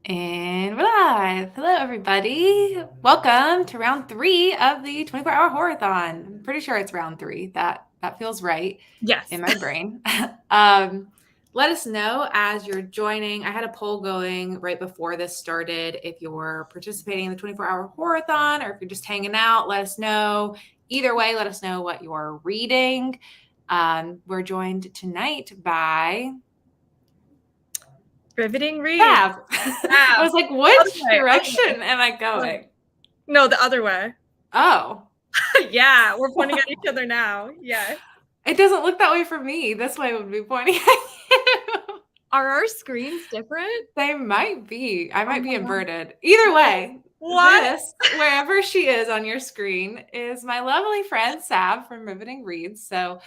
And we're live. Hello, everybody. Welcome to round 3 of the 24-hour Horathon. I'm pretty sure it's round 3. That feels right Yes. in my brain. Let us know as you're joining. I had a poll going right before this started. If you're participating in the 24-hour Horathon or if you're just hanging out, let us know. Either way, let us know what you're reading. We're joined tonight by Riveting Reads. Fab. I was like, which direction am I going? No, the other way. Oh. Yeah, we're pointing at each other now. Yeah. It doesn't look that way for me. This way would be pointing at you. Are our screens different? They might be. I might be inverted. Either way, this, wherever she is on your screen, is my lovely friend Sav from Riveting Reads. So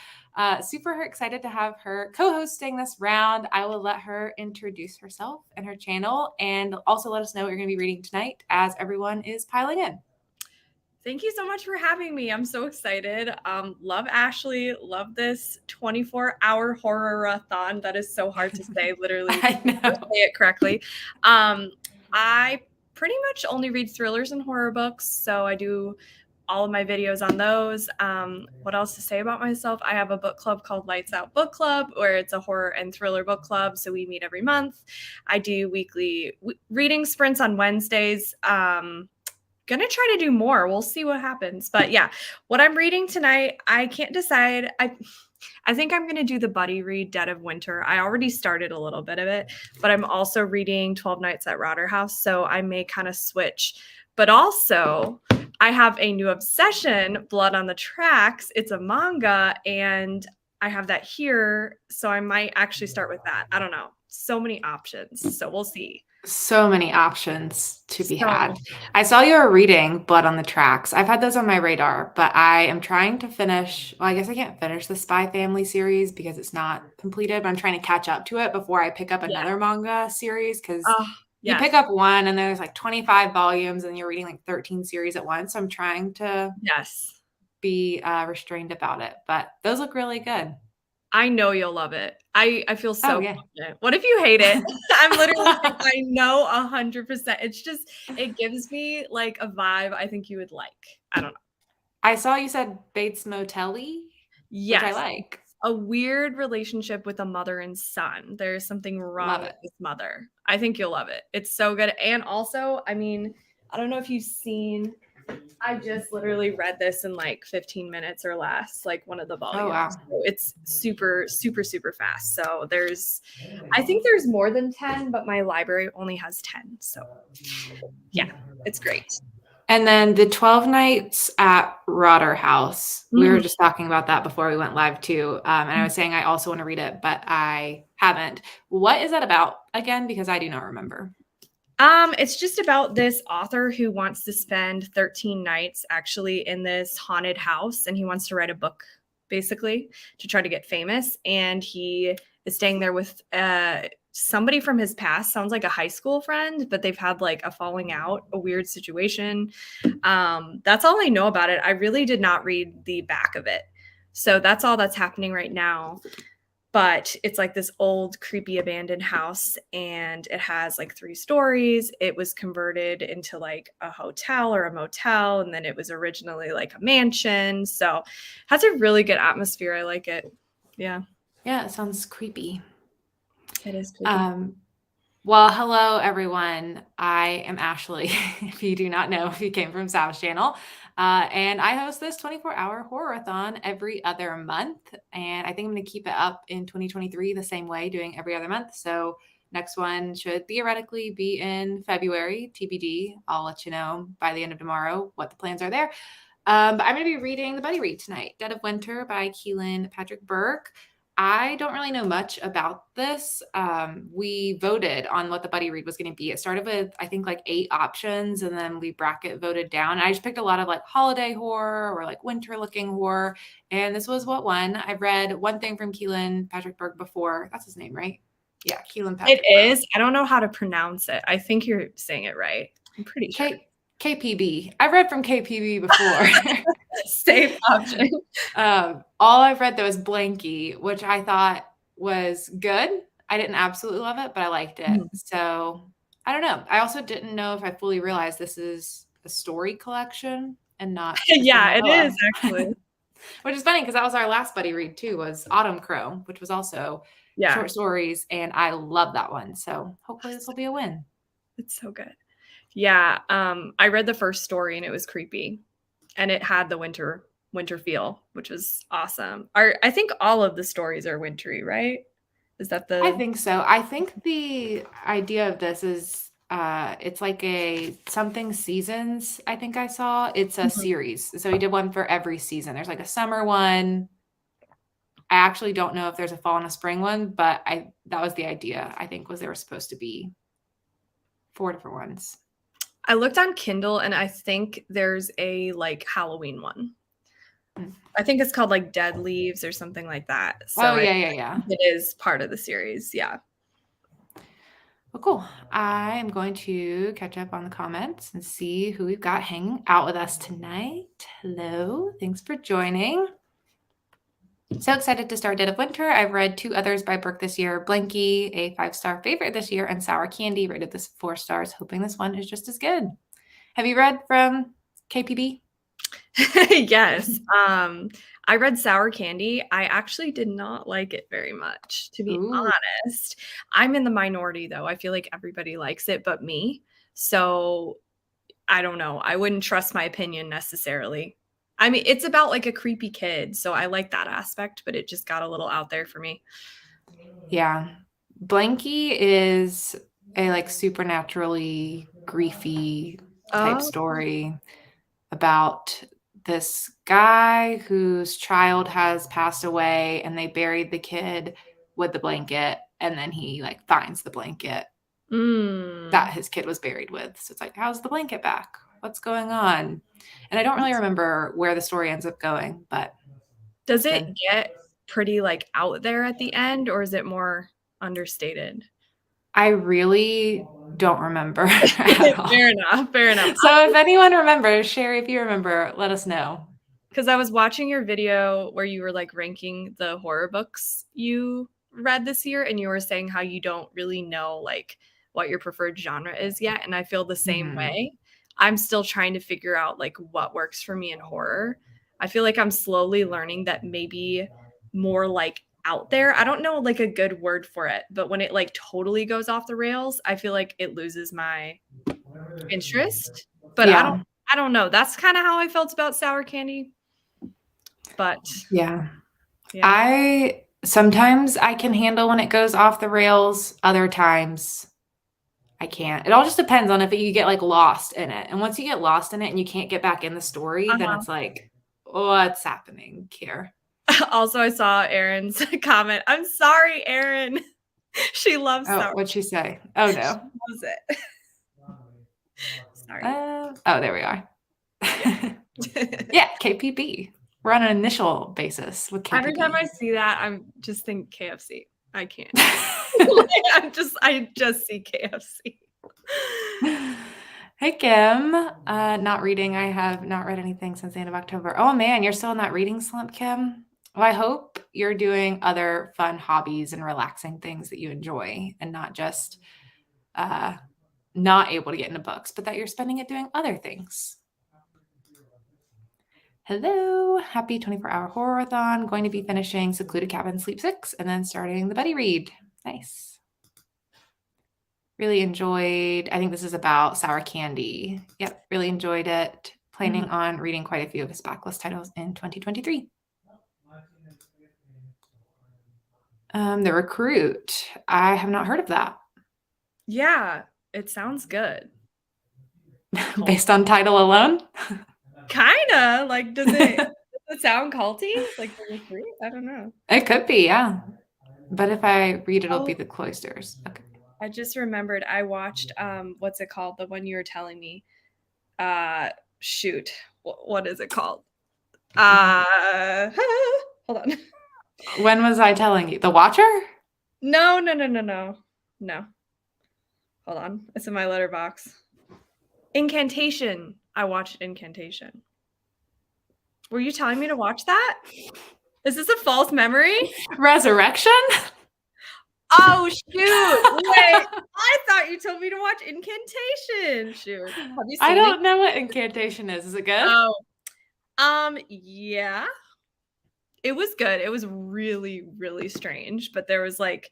super excited to have her co-hosting this round. I will let her introduce herself and her channel and also let us know what you're going to be reading tonight as everyone is piling in. Thank you so much for having me. I'm so excited. Love Ashley. Love this 24-hour horror-a-thon. That is so hard to say, literally. I know. Say it correctly. I pretty much only read thrillers and horror books, so I do all of my videos on those. What else to say about myself? I have a book club called Lights Out Book Club, where it's a horror and thriller book club. So we meet every month. I do weekly reading sprints on Wednesdays. Gonna try to do more. We'll see what happens. But yeah, what I'm reading tonight, I can't decide. I think I'm gonna do the buddy read Dead of Winter. I already started a little bit of it, but I'm also reading 12 Nights at Rotter House, so I may kind of switch. But also, I have a new obsession, Blood on the Tracks. It's a manga, and I have that here, so I might actually start with that. I don't know. So many options, so we'll see. So many options to be had. I saw you were reading Blood on the Tracks. I've had those on my radar, but I am trying to finish. Well, I guess I can't finish the Spy Family series because it's not completed, but I'm trying to catch up to it before I pick up another manga series because you pick up one and there's like 25 volumes and you're reading like 13 series at once. So I'm trying to be restrained about it, but those look really good. I know you'll love it. I feel so confident. What if you hate it? I'm literally I know 100%. It's just, it gives me like a vibe I think you would like. I don't know. I saw you said Bates Motel-y, which I like. A weird relationship with a mother and son. There's something wrong with this mother. I think you'll love it. It's so good. And also, I mean, I don't know if you've seen, I just literally read this in like 15 minutes or less, like one of the volumes. Oh, wow. So it's super, super, super fast. So I think there's more than 10, but my library only has 10. So yeah, it's great. And then the 12 Nights at Rotter House. We were just talking about that before we went live too. And I was saying I also want to read it, but I haven't. What is that about again? Because I do not remember. It's just about this author who wants to spend 13 nights actually in this haunted house, and he wants to write a book basically to try to get famous. And he is staying there with somebody from his past. Sounds like a high school friend, but they've had like a falling out, a weird situation. That's all I know about it. I really did not read the back of it. So that's all that's happening right now. But it's like this old, creepy, abandoned house, and it has like 3 stories. It was converted into like a hotel or a motel, and then it was originally like a mansion. So it has a really good atmosphere. I like it. Yeah. Yeah, it sounds creepy. It is creepy. Well, hello, everyone. I am Ashley, if you do not know, if you came from Sav's channel. And I host this 24-hour horror-a-thon every other month. And I think I'm going to keep it up in 2023 the same way, doing every other month. So next one should theoretically be in February, TBD. I'll let you know by the end of tomorrow what the plans are there. But I'm going to be reading the buddy read tonight, Dead of Winter by Keelan Patrick Burke. I don't really know much about this. We voted on what the buddy read was going to be. It started with, I think, like 8 options, and then we bracket voted down. And I just picked a lot of like holiday horror or like winter looking horror. And this was what won. I've read one thing from Keelan Patrick Burke before. That's his name, right? Yeah, Keelan Patrick Burke. It is. I don't know how to pronounce it. I think you're saying it right. I'm pretty sure. KPB. I've read from KPB before. Safe option. All I've read though is Blanky, which I thought was good. I didn't absolutely love it, but I liked it. So I don't know. I also didn't know if I fully realized this is a story collection and not just a Yeah, it is novella. actually. Which is funny because that was our last buddy read too, was Autumn Crow, which was also Yeah. short stories, and I love that one. So hopefully this will be a win. It's so good. Yeah, I read the first story and it was creepy, and it had the winter feel, which was awesome. I think all of the stories are wintry, right? Is that I the think so. I think the idea of this is it's like a something seasons, I think I saw. It's a Mhm. series. So he did one for every season. There's like a summer one. I actually don't know if there's a fall and a spring one, but I that was the idea. I think was there were supposed to be 4 different ones. I looked on Kindle and I think there's a like Halloween one. Mm. I think it's called like Dead Leaves or something like that. So Oh I yeah. think it is part of the series. Yeah. Well, cool. I am going to catch up on the comments and see who we've got hanging out with us tonight. Hello, thanks for joining. So excited to start Dead of Winter. I've read 2 others by Brooke this year. Blanky, a 5-star favorite this year, and Sour Candy, rated this 4 stars, hoping this one is just as good. Have you read from KPB? Yes. I read Sour Candy. I actually did not like it very much, to be Ooh. honest. I'm in the minority though. I feel like everybody likes it but me. So I don't know. I wouldn't trust my opinion necessarily. I mean, it's about like a creepy kid, so I like that aspect, but it just got a little out there for me. Yeah. Blanky is a like supernaturally griefy type Oh. story about this guy whose child has passed away and they buried the kid with the blanket and then he like finds the blanket that Mm. his kid was buried with. So it's like, how's the blanket back? What's going on? And I don't really remember where the story ends up going, but Does it's it good. get pretty like out there at the end, or is it more understated? I really don't remember at all. Fair enough. Fair enough. So if anyone remembers, Sherry, if you remember, let us know. Because I was watching your video where you were like ranking the horror books you read this year, and you were saying how you don't really know like what your preferred genre is yet. And I feel the same Mhm. way. I'm still trying to figure out like what works for me in horror. I feel like I'm slowly learning that maybe more like out there. I don't know like a good word for it, but when it like totally goes off the rails, I feel like it loses my interest. But Yeah. I don't know. That's kind of how I felt about Sour Candy. But Yeah. yeah. I sometimes I can handle when it goes off the rails, other times I can't. It all just depends on if you get like lost in it. And once you get lost in it and you can't get back in the story, then Uh-huh. it's like, what's happening here? Also, I saw Erin's comment. I'm sorry, Erin. She loves Oh, sour. what'd she say? Oh She no. loves it. Sorry. Oh, there we are. Yeah. Yeah, KPB. We're on an initial basis with Every time KPB. I see that, I'm just think KFC. I can't. Like, I just see KFC. Hey Kim, not reading. I have not read anything since the end of October. Oh man, you're still in that reading slump, Kim. Well, I hope you're doing other fun hobbies and relaxing things that you enjoy and not just not able to get into books, but that you're spending it doing other things. Hello, happy 24-hour horror-a-thon. Going to be finishing Secluded Cabin Sleep 6 and then starting the buddy read. Nice. Really enjoyed, I think this is about Sour Candy. Yep, really enjoyed it. Planning Mhm. on reading quite a few of his backlist titles in 2023. The Recruit. I have not heard of that. Yeah, it sounds good. Cult. Based on title alone? Kinda. Like, does it sound culty? Like the recruit? I don't know. It could be, yeah. But if I read it, it'll be Oh, The Cloisters. Okay. I just remembered I watched what's it called? The one you were telling me. Shoot. What is it called? Hold on. When was I telling you? The Watcher? No. No. Hold on. It's in my letterbox. Incantation. I watched Incantation. Were you telling me to watch that? Is this a false memory? Resurrection? Oh, shoot. Wait, I thought you told me to watch Incantation. Shoot. Have you I seen it? don't know what incantation is. Is it good? Oh, yeah. It was good. It was really, really strange, but there was like,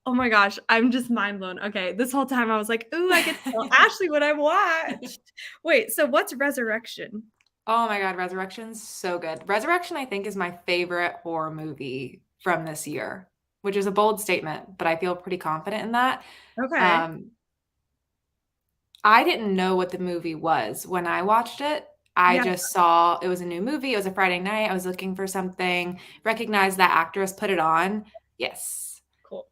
oh my gosh, I'm just mind blown. Okay, this whole time I was like, "Ooh, I get to tell Ashley what I watched." Wait, so what's Resurrection? Oh my God, Resurrection's so good. Resurrection, I think, is my favorite horror movie from this year, which is a bold statement, but I feel pretty confident in that. Okay. Um, I didn't know what the movie was when I watched it. I Yeah, just saw it was a new movie. It was a Friday night. I was looking for something, recognized that actress, put it on. Yes. cool.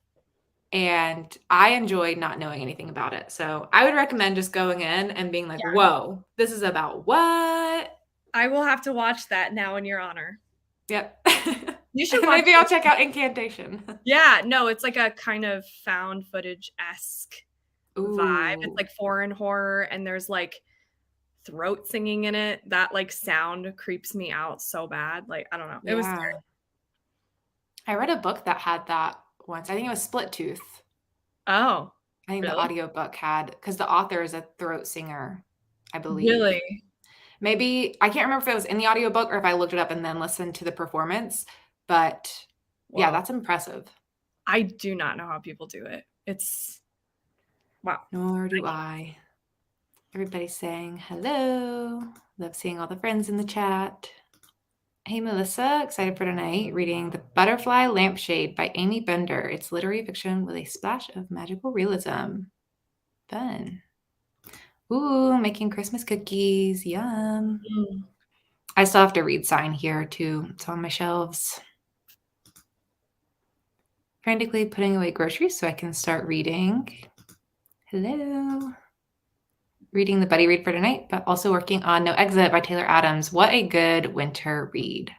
And I enjoyed not knowing anything about it. So I would recommend just going in and being like, Yeah. whoa, this is about what? I will have to watch that now in your honor. Yep. You should watch Maybe I'll it. check out Incantation. Yeah, no, it's like a kind of found footage-esque vibe. It's Ooh, like foreign horror and there's like throat singing in it. That like sound creeps me out so bad. Like, I don't know. It was yeah. I read a book that had that once. I think it was Split Tooth. Oh, I think the really? audiobook had, because the author is a throat singer, I believe. Really? Maybe, I can't remember if it was in the audiobook or if I looked it up and then listened to the performance, but yeah, Whoa. that's impressive. I do not know how people do it. It's wow. Nor do I. Everybody's saying hello. Love seeing all the friends in the chat. Hey, Melissa, excited for tonight. Reading The Butterfly Lampshade by Amy Bender. It's literary fiction with a splash of magical realism. Fun. Ooh, making Christmas cookies. Yum. Mm. I still have to read Sign here, too. It's on my shelves. Frantically putting away groceries so I can start reading. Hello. Reading the buddy read for tonight, but also working on No Exit by Taylor Adams. What a good winter read.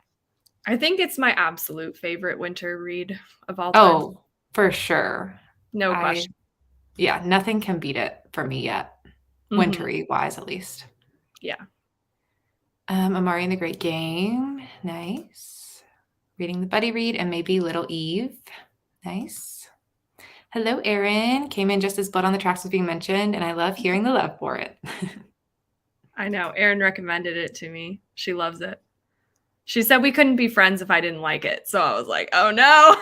I think it's my absolute favorite winter read of all time. Oh, for sure. No question. Yeah, nothing can beat it for me yet, wintry wise at least. Yeah. Amari and the Great Game. Nice. Reading the buddy read and maybe Little Eve. Nice. Hello, Erin. Came in just as Blood on the Tracks was being mentioned, and I love hearing the love for it. I know. Erin recommended it to me. She loves it. She said we couldn't be friends if I didn't like it. So I was like, oh no.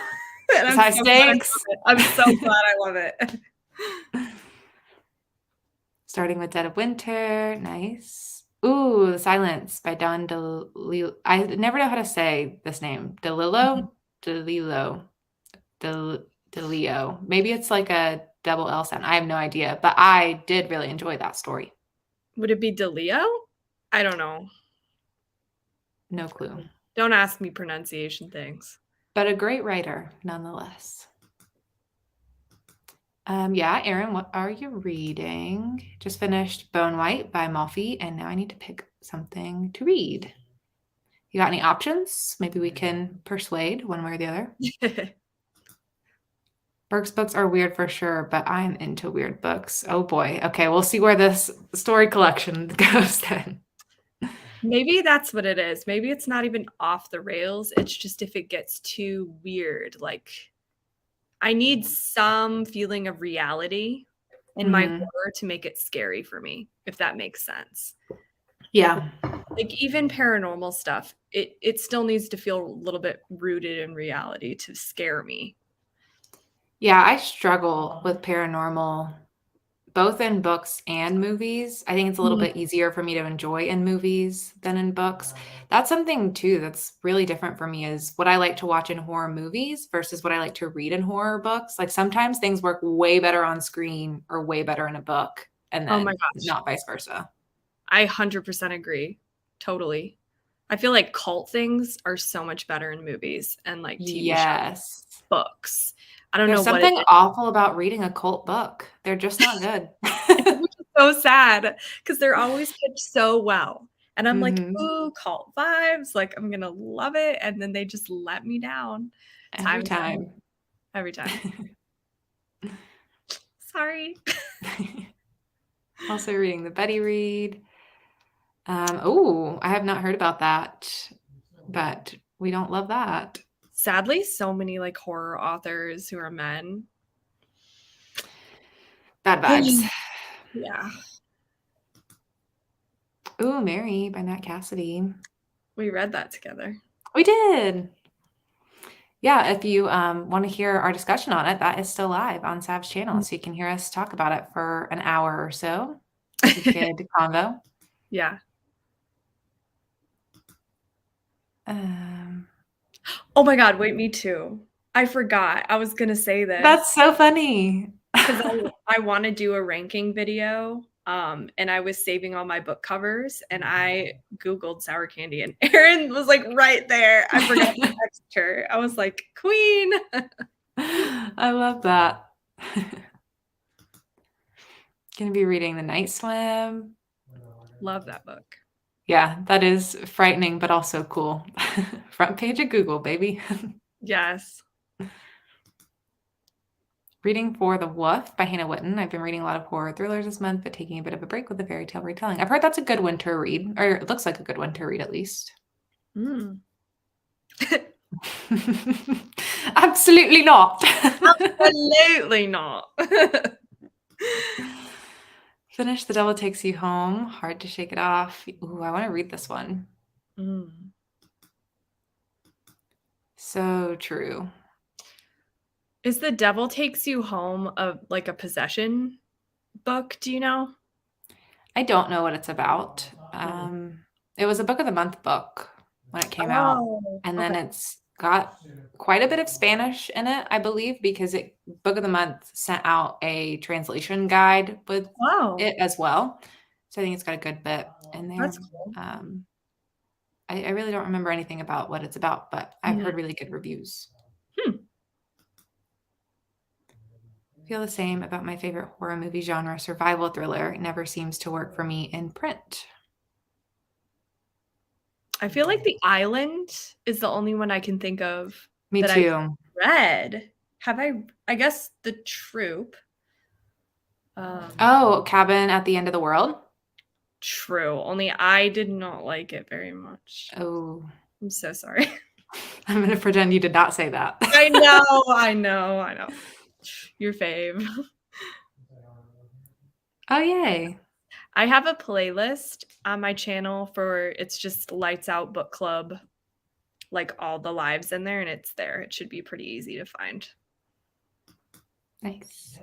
And It's high stakes. I'm so glad I love it. Starting with Dead of Winter. Nice. Ooh, The Silence by Don DeLillo. I never know how to say this name. DeLillo? DeLillo. DeLeo. Maybe it's like a double L sound. I have no idea, but I did really enjoy that story. Would it be DeLeo? I don't know. No clue. Don't ask me pronunciation things. But a great writer, nonetheless. Yeah, Erin, what are you reading? Just finished Bone White by Malfi, and now I need to pick something to read. You got any options? Maybe we can persuade one way or the other. Burke's books are weird for sure, but I'm into weird books. Oh boy. Okay, we'll see where this story collection goes then. Maybe that's what it is. Maybe it's not even off the rails. It's just if it gets too weird, like I need some feeling of reality in my horror to make it scary for me, if that makes sense. Yeah. Like even paranormal stuff, it still needs to feel a little bit rooted in reality to scare me. Yeah, I struggle with paranormal both in books and movies. I think it's a little bit easier for me to enjoy in movies than in books. That's something too that's really different for me is what I like to watch in horror movies versus what I like to read in horror books. Like sometimes things work way better on screen or way better in a book and Oh my then gosh. not vice versa. I 100% agree. Totally. I feel like cult things are so much better in movies and like TV shows, books. I don't There's know what it something is. awful about reading a cult book. They're just not good. Which is so sad because they're always pitched so well. And I'm like, Mhm. ooh, cult vibes. Like, I'm going to love it. And then they just let me down. Every time. Every time. Sorry. Also reading the Betty read. Oh, I have not heard about that, but we don't love that. Sadly, so many like horror authors who are men Bad vibes. Yeah. Ooh, Mary by Nat Cassidy. We read that together. We did. Yeah, if you want to hear our discussion on it, that is still live on Sav's channel, so you can hear us talk about it for an hour or so. It's a good convo. Yeah. Um, Oh my God, wait, me too. I forgot. I was gonna say this that's so funny. because I want to do a ranking video. And I was saving all my book covers and I Googled sour candy and Erin was like right there. I forgot to text her. I was like, Queen. I love that. Gonna be reading The Night Swim. Love that book. Yeah, that is frightening, but also cool. Front page of Google, baby. Yes. Reading For the Wolf by Hannah Witten. I've been reading a lot of horror thrillers this month, but taking a bit of a break with a fairy tale retelling. I've heard that's a good winter read, or it looks like a good winter read at least. Mm. Absolutely not. Absolutely not. Finish The Devil Takes You Home. Hard to shake it off. Ooh, I want to read this one. Mm. So true. Is The Devil Takes You Home like a possession book? Do you know? I don't know what it's about. It was a book of the month book when it came out, and then okay. it's got quite a bit of Spanish in it, I believe, because Book of the Month sent out a translation guide with Wow. it as well. So I think it's got a good bit in there. That's cool. I really don't remember anything about what it's about, but I've heard really good reviews. Feel the same about my favorite horror movie genre, survival thriller. It never seems to work for me in print. I feel like The Island is the only one I can think of Me that too. I read. Have I guess The Troop. Oh, Cabin at the End of the World? True. Only I did not like it very much. Oh. I'm so sorry. I'm going to pretend you did not say that. I know. Your fave. Oh, yay. I have a playlist on my channel it's just Lights Out Book Club, like all the lives in there, and it's there. It should be pretty easy to find. Nice.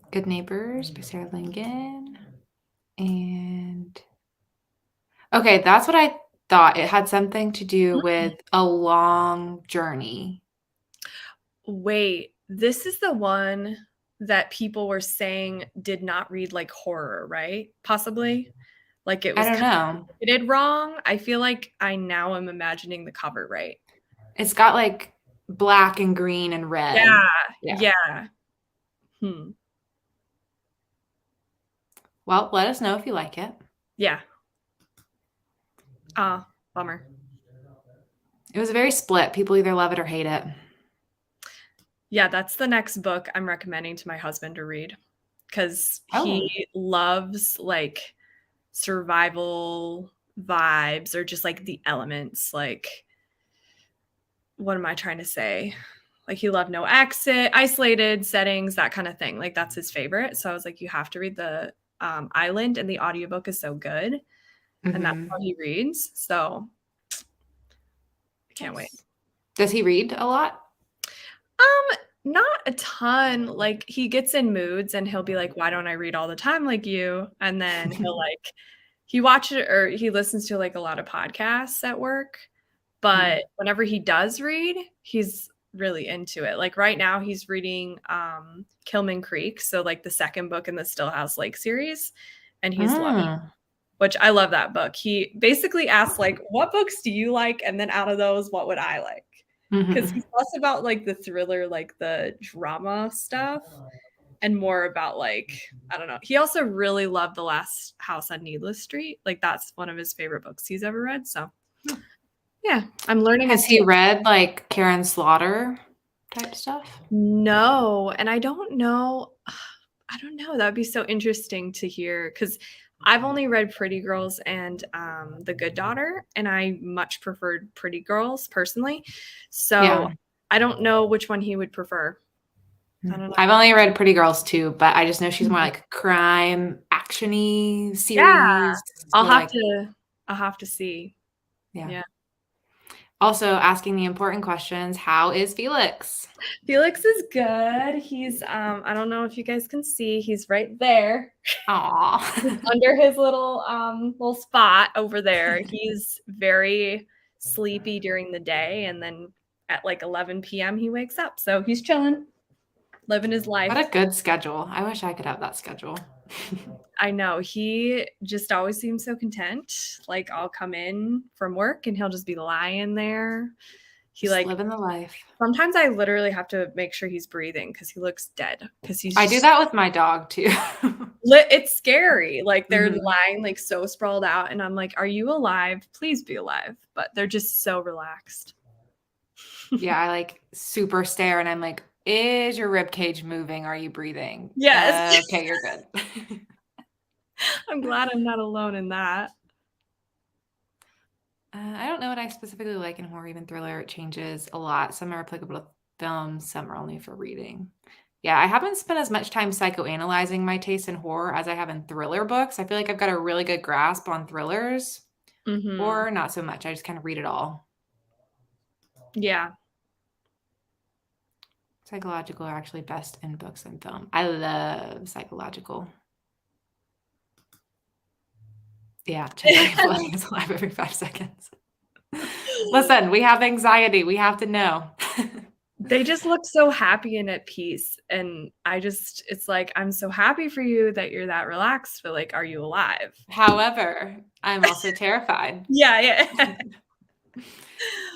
Good Neighbors by Sarah Lincoln. And okay, that's what I thought. It had something to do with a long journey. Wait, this is the one that people were saying did not read like horror, right? Possibly. Like it was I don't know. It did wrong. I feel like I now am imagining the cover right. It's got like black and green and red. Yeah. Well, let us know if you like it. Yeah. Bummer. It was very split. People either love it or hate it. Yeah, that's the next book I'm recommending to my husband to read because he loves like survival vibes or just like the elements. Like, what am I trying to say? Like he loved no exit, isolated settings, that kind of thing. Like that's his favorite. So I was like, you have to read The Island, and the audiobook is so good. And that's how he reads. So I can't wait. Does he read a lot? Not a ton. Like he gets in moods and he'll be like, why don't I read all the time like you? And then he'll like he watches or he listens to like a lot of podcasts at work. But whenever he does read, he's really into it. Like right now he's reading Kilman Creek, so like the second book in the Stillhouse Lake series, and he's loving it, which I love that book. He basically asks like, what books do you like? And then out of those, what would I like? Because he's less about like the thriller, like the drama stuff, and more about like, I don't know. He also really loved The Last House on Needless Street. Like that's one of his favorite books he's ever read. So yeah, I'm learning. Has he read like Karen Slaughter type stuff? No, and I don't know. That would be so interesting to hear because I've only read Pretty Girls and The Good Daughter, and I much preferred Pretty Girls personally. So I don't know which one he would prefer. I don't know. I've only read Pretty Girls too, but I just know she's more like crime, action-y Yeah. series. I'll So have like, to I'll have to see. yeah. Yeah. Also asking the important questions. How is Felix? Felix is good. He's I don't know if you guys can see, he's right there. Aw. Under his little spot over there. He's very sleepy during the day, and then at like 11 p.m. he wakes up. So he's chilling, living his What life. a good schedule. I wish I could have that schedule. I know. He just always seems so content. Like I'll come in from work and he'll just be lying there. He Just like living the life. sometimes I literally have to make sure he's breathing because he looks dead. Because he's I do that with my dog too. it's scary. Like they're Mhm. lying like so sprawled out, and I'm like, "Are you alive? Please be alive." But they're just so relaxed. Yeah, I like super stare and I'm like, is your rib cage moving? Are you breathing? Yes. Okay, you're good. I'm glad I'm not alone in that. I don't know what I specifically like in horror, even thriller. It changes a lot. Some are applicable to film, some are only for reading. Yeah, I haven't spent as much time psychoanalyzing my taste in horror as I have in thriller books. I feel like I've got a really good grasp on thrillers, Mhm. or not so much. I just kind of read it all. Yeah. Psychological are actually best in books and film. I love psychological. Yeah, checking if Lenny is alive every 5 seconds. Listen, we have anxiety. We have to know. They just look so happy and at peace, and it's like, "I'm so happy for you that you're that relaxed, but, like, are you alive?" However, I'm also terrified. Yeah, yeah.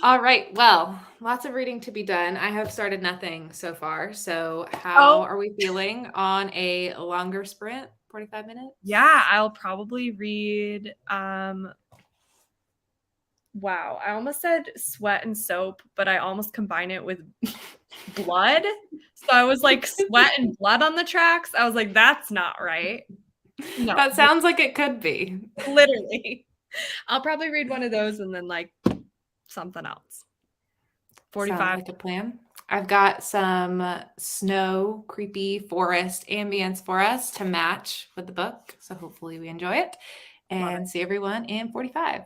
All right. Well, lots of reading to be done. I have started nothing so far. So, how Oh, are we feeling on a longer sprint? 45 minutes? yeah, I'll probably read, wow, I almost said Sweat and Soap, but I almost combine it with blood. So I was like, sweat and blood on the tracks. I was like, that's not right. No, That sounds like it could be. literally. I'll probably read one of those and then like something else. Sounds 45. like a plan. I've got some snow, creepy forest ambience for us to match with the book. So, hopefully, we enjoy it Love and it. see everyone in 45.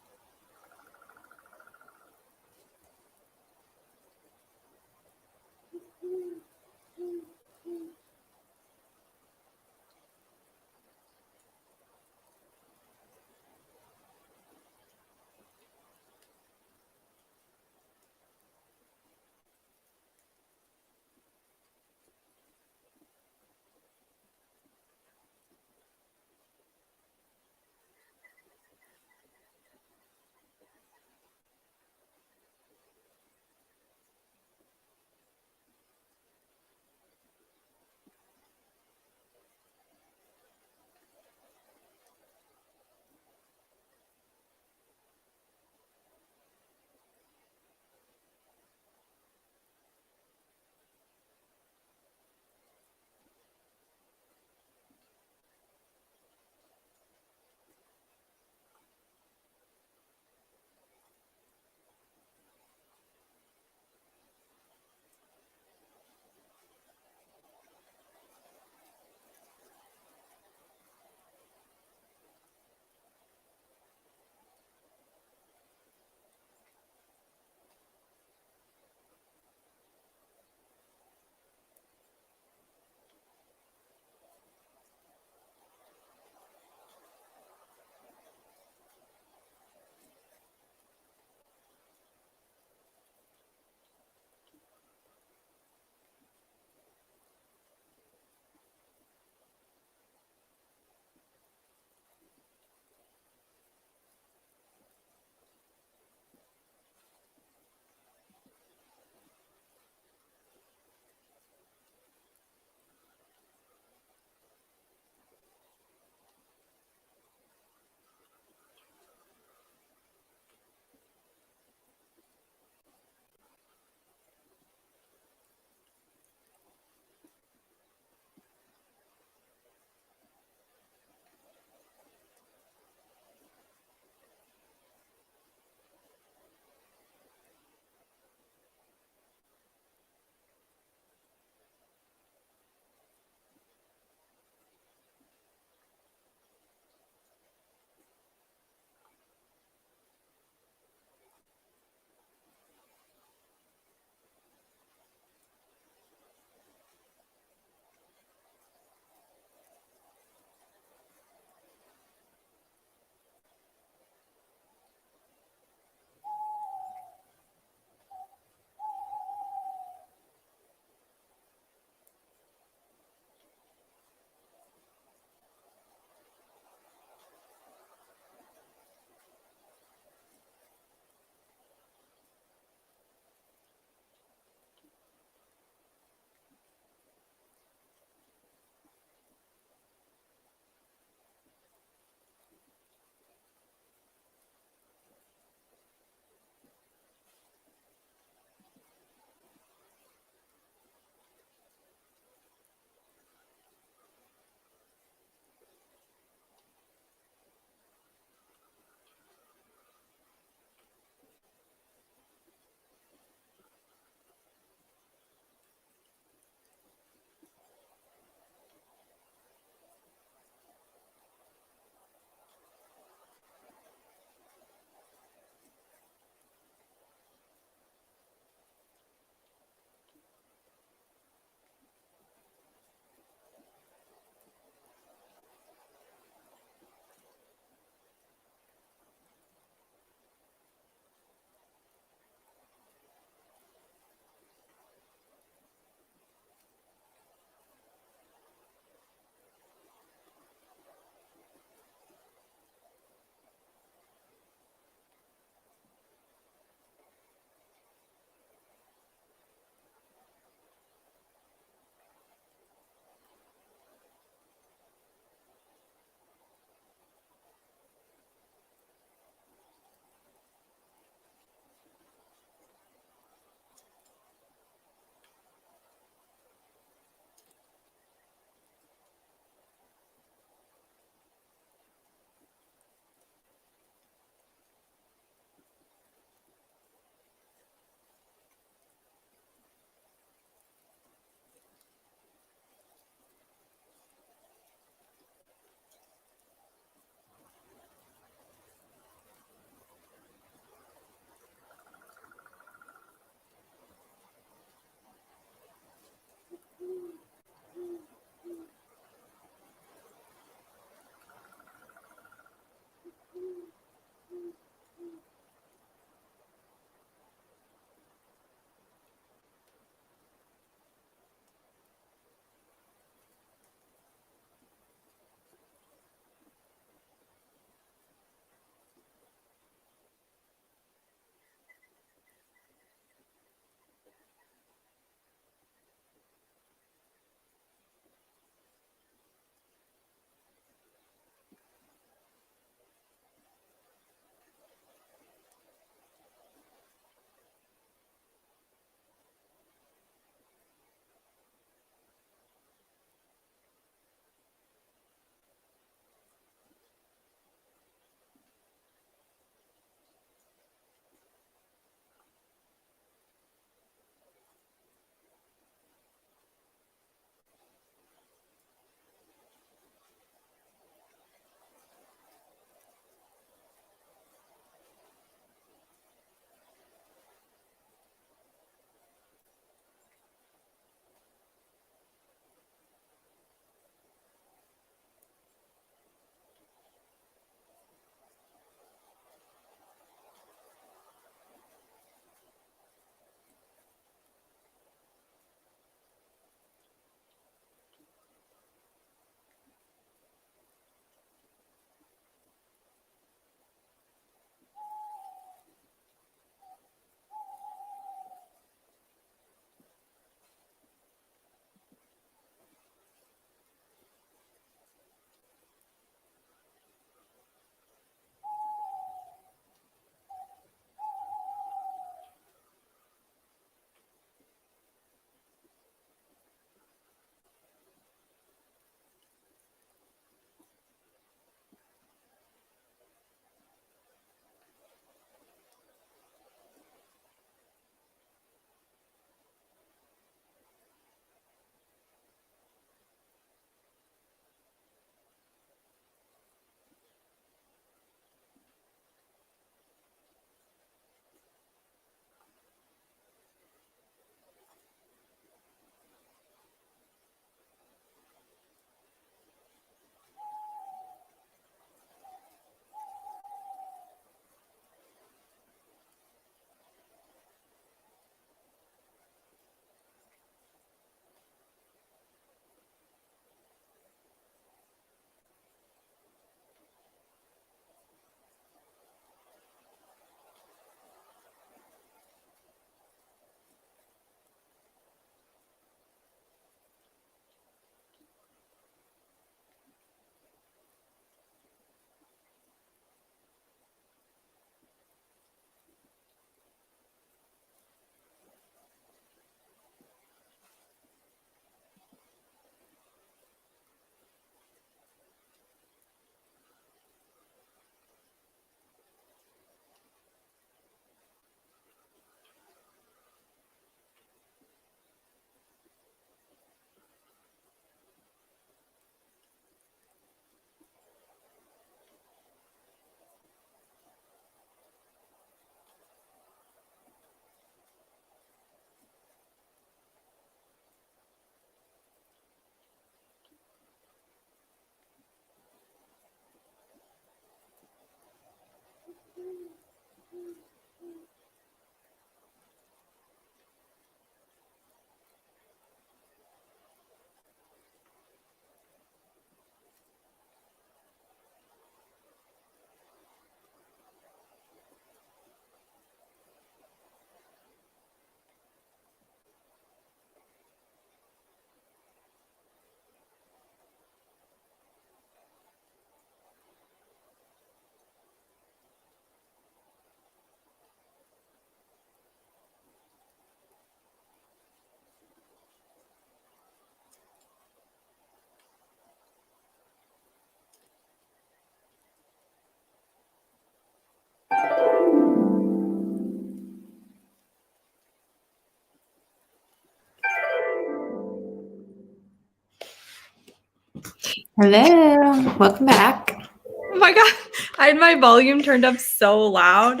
Hello, welcome back. Oh my god, I had my volume turned up so loud.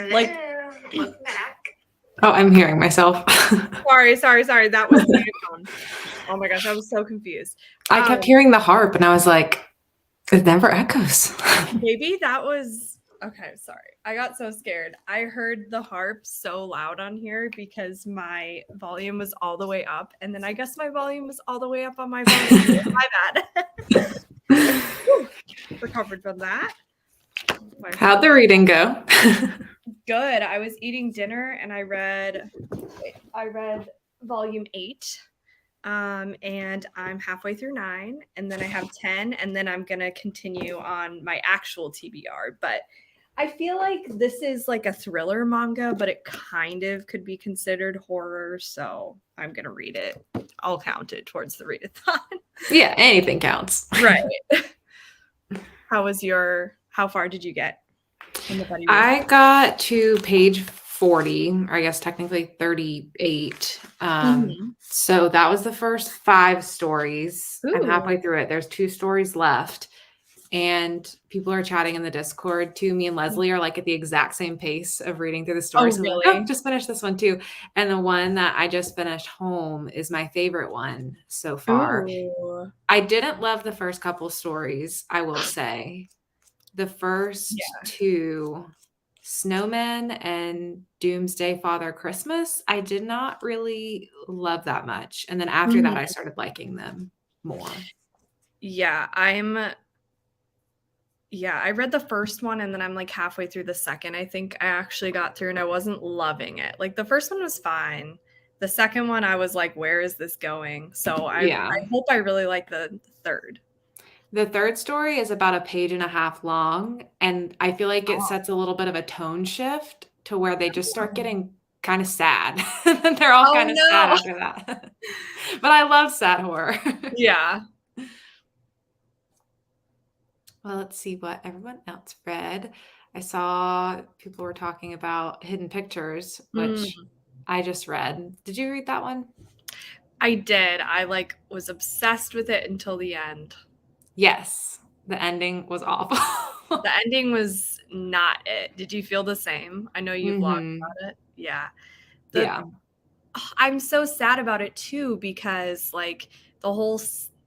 Like, welcome back. Oh, I'm hearing myself. sorry. That was my phone. Oh my gosh, I was so confused. I kept hearing the harp, and I was like, it never echoes. Maybe that was okay. Sorry, I got so scared. I heard the harp so loud on here because my volume was all the way up, and then I guess my volume was all the way up on my volume. My bad. Recovered from that. How'd the reading go? Good. I was eating dinner and I read volume 8. And I'm halfway through 9, and then I have 10, and then I'm gonna continue on my actual TBR. But I feel like this is like a thriller manga, but it kind of could be considered horror, so I'm gonna read it. I'll count it towards the read-a-thon. Yeah, anything counts. Right. How far did you get in the buddy read? I got to page 40, or I guess technically 38. So that was the first 5 stories. Ooh. I'm halfway through it. There's 2 stories left. And people are chatting in the Discord too. Me and Leslie are like at the exact same pace of reading through the stories. Oh, really? Like, oh, just finished this one too. And the one that I just finished, Home, is my favorite one so far. Ooh. I didn't love the first couple stories, I will say. The first 2, Snowman and Doomsday Father Christmas, I did not really love that much. And then after that, I started liking them more. Yeah, I read the first one and then I'm like halfway through the second. I think I actually got through and I wasn't loving it. Like the first one was fine. The second one, I was like, where is this going? So I hope I really like the third. The third story is about a page and a half long, and I feel like it sets a little bit of a tone shift to where they just start getting kind of sad. And they're all kind of sad after that. But I love sad horror. Yeah. Well, let's see what everyone else read. I saw people were talking about Hidden Pictures, which I just read. Did you read that one? I did. I was obsessed with it until the end. Yes. The ending was awful. The ending was not it. Did you feel the same? I know you vlogged about it. Yeah. Yeah. I'm so sad about it too, because the whole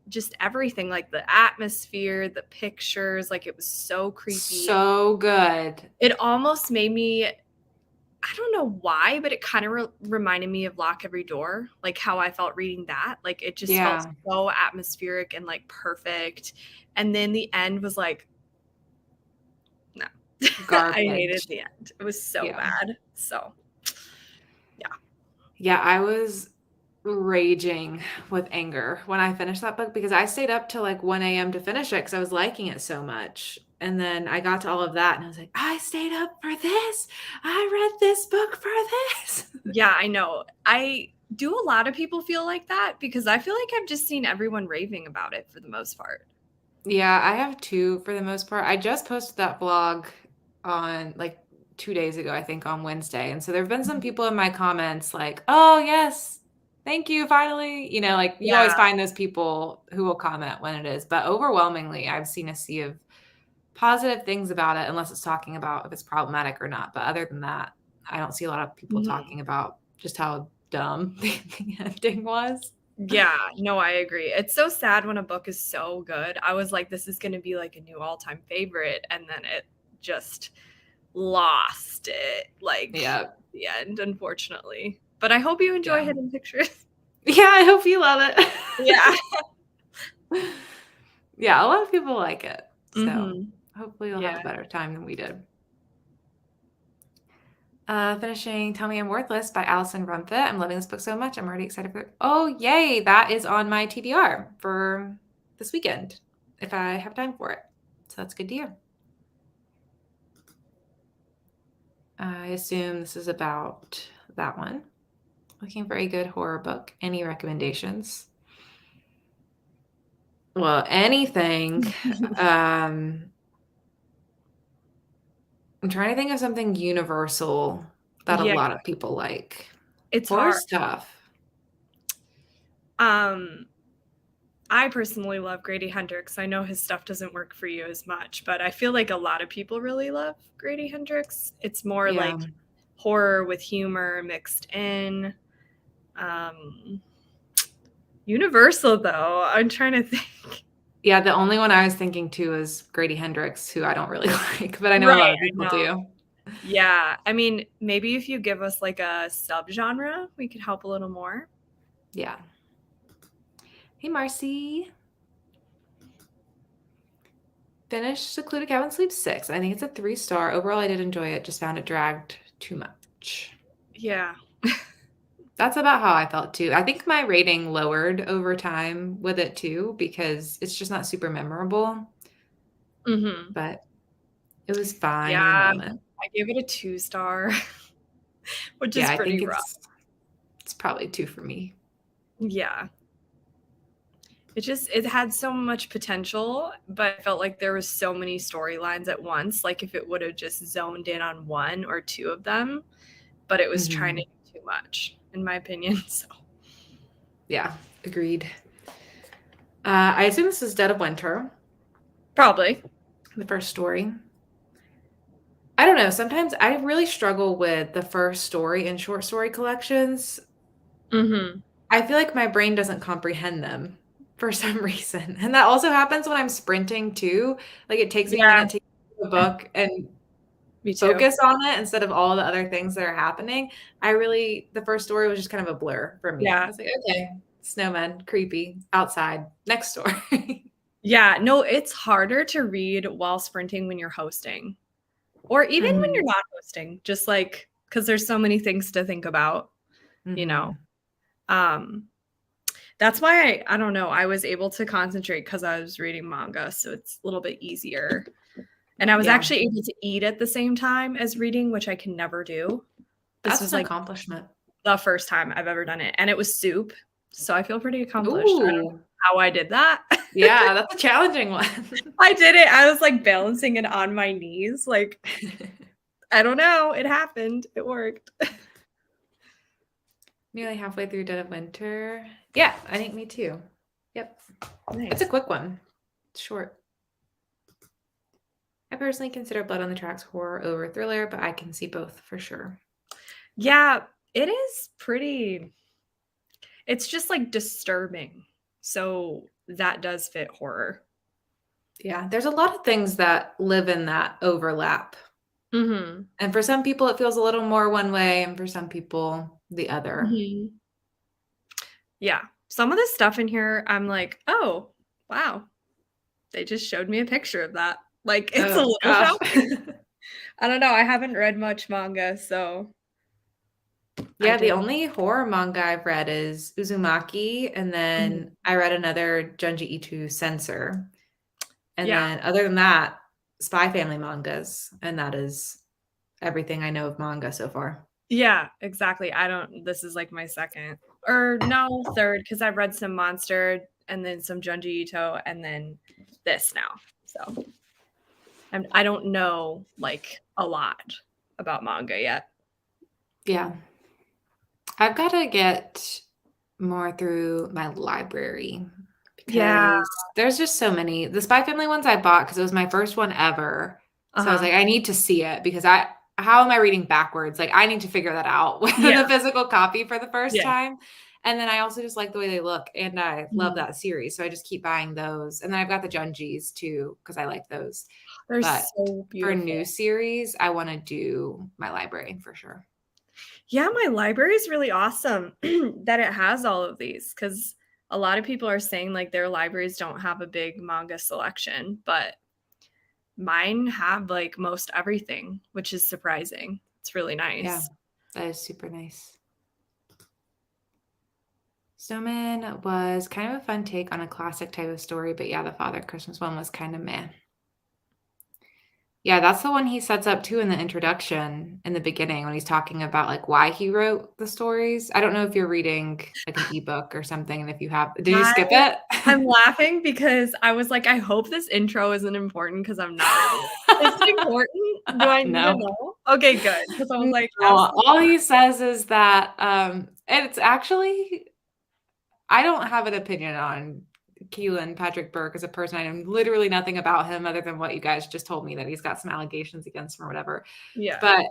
just everything, like the atmosphere, the pictures, it was so creepy. So good. It almost made me, I don't know why, but it kind of reminded me of Lock Every Door, like how I felt reading that. It just felt so atmospheric and perfect. And then the end was no. Garbage. I hated the end. It was so bad. So yeah, I was raging with anger when I finished that book because I stayed up till 1 a.m. to finish it because I was liking it so much. And then I got to all of that and I was like, I stayed up for this. I read this book for this. Yeah, I know. Do a lot of people feel like that? Because I feel like I've just seen everyone raving about it for the most part. Yeah, I have too for the most part. I just posted that vlog on 2 days ago, I think on Wednesday. And so there have been some people in my comments like, oh, yes, thank you, finally. You always find those people who will comment when it is. But overwhelmingly, I've seen a sea of positive things about it, unless it's talking about if it's problematic or not. But other than that, I don't see a lot of people talking about just how dumb the ending was. Yeah, no, I agree. It's so sad when a book is so good. I was like, this is going to be a new all-time favorite. And then it just lost it the end, unfortunately. But I hope you enjoy Hidden Pictures. Yeah, I hope you love it. Yeah. Yeah, a lot of people like it. So hopefully you'll have a better time than we did. Finishing Tell Me I'm Worthless by Allison Rumpet. I'm loving this book so much. I'm already excited for it. Oh, yay. That is on my TBR for this weekend, if I have time for it. So that's good to hear. I assume this is about that one. Looking for a good horror book. Any recommendations? Well, anything. I'm trying to think of something universal that a lot of people like. It's horror hard stuff. I personally love Grady Hendrix. I know his stuff doesn't work for you as much, but I feel like a lot of people really love Grady Hendrix. It's more Yeah. like horror with humor mixed in. Um, Universal, though, I'm trying to think. Yeah, the only one I was thinking too is Grady Hendrix, who I don't really like, but I know a Right, lot of I people know. do. Yeah, I mean, maybe if you give us like a subgenre, we could help a little more. Yeah. Hey, Marcy. Finished Secluded Cabin Sleep 6. I think it's a 3-star. Overall, I did enjoy it. Just found it dragged too much. Yeah. That's about how I felt too. I think my rating lowered over time with it too, because it's just not super memorable, Mm-hmm. but it was fine Yeah, in the moment. I gave it a 2-star, which Yeah, is I think pretty rough. it's probably 2 for me. Yeah. It had so much potential, but I felt like there was so many storylines at once. Like if it would have just zoned in on one or two of them, but it was trying to do too much, in my opinion. So Yeah, agreed. I assume this is Dead of Winter, probably. the first story. I don't know. Sometimes I really struggle with the first story in short story collections. Mm-hmm. I feel like my brain doesn't comprehend them for some reason. And that also happens when I'm sprinting too. Like it takes me a Yeah, minute to get the book and me too. focus on it instead of all the other things that are happening. The first story was just kind of a blur for me. I Yeah. was like, okay, snowmen, creepy, outside, next story. Yeah. No, it's harder to read while sprinting when you're hosting, or even when you're Mhm, not hosting, just like because there's so many things to think about, you know. mhm. Um, that's why I don't know, I was able to concentrate because I was reading manga, so it's a little bit easier. And I was Yeah, actually able to eat at the same time as reading, which I can never do. This that's was an like accomplishment. the first time I've ever done it, and it was soup, so I feel pretty accomplished. I don't know Ooh, how I did that. yeah, that's a challenging one. I did it. I was like balancing it on my knees. Like, I don't know. It happened. It worked. Nearly halfway through Dead of Winter. Yeah, I think me too. Yep. It's a Nice. quick one. It's short. I personally consider Blood on the Tracks horror over thriller, but I can see both for sure. Yeah, it is pretty. It's just like disturbing. So that does fit horror. Yeah, there's a lot of things that live in that overlap. Mm-hmm. And for some people, it feels a little more one way, and for some people, the other. Mm-hmm. Yeah. Some of the stuff in here, I'm like, oh, wow. They just showed me a picture of that. Like, it's a Oh, little gosh. shocking. I don't know. I haven't read much manga, so I Yeah, the didn't. only horror manga I've read is Uzumaki, and Mhm. then I read another Junji Ito Censor. And Yeah. then other than that, Spy Family mangas, and that is everything I know of manga so far. Yeah, exactly. I don't, this is like my second or no, third, because I've read some Monster and then some Junji Ito and then this now. So I don't know like a lot about manga yet. Yeah. I've gotta get more through my library Yeah. because there's just so many. The Spy Family ones I bought because it was my first one ever. So I was Uh-huh. like, I need to see it because how am I reading backwards? Like I need to figure that out with Yeah. a physical copy for the first Yeah. time. And then I also just like the way they look and I love Mhm. that series. So I just keep buying those. And then I've got the Junji's too because I like those. They're But so for beautiful. new series, I want to do my library for sure. Yeah, my library is really awesome that it has all of these because a lot of people are saying like their libraries don't have a big manga selection, but mine have like most everything, which is surprising. It's really Yeah, nice. that is super nice. Snowman was kind of a fun take on a classic type of story, but yeah, the Father Christmas one was kind of meh. Yeah, that's the one he sets up too in the introduction in the beginning when he's talking about like why he wrote the stories. I don't know if you're reading like an ebook or something, and if you have, did you I skip it? I'm laughing because I was like, I hope this intro isn't important because I'm not reading it. Is it important? Do I need to No. know? Okay, good. Because I was No, like, all absolutely. he says is that it's actually I don't have an opinion on Keelan Patrick Burke is a person I know literally nothing about him other than what you guys just told me, that he's got some allegations against him or whatever. Yeah. But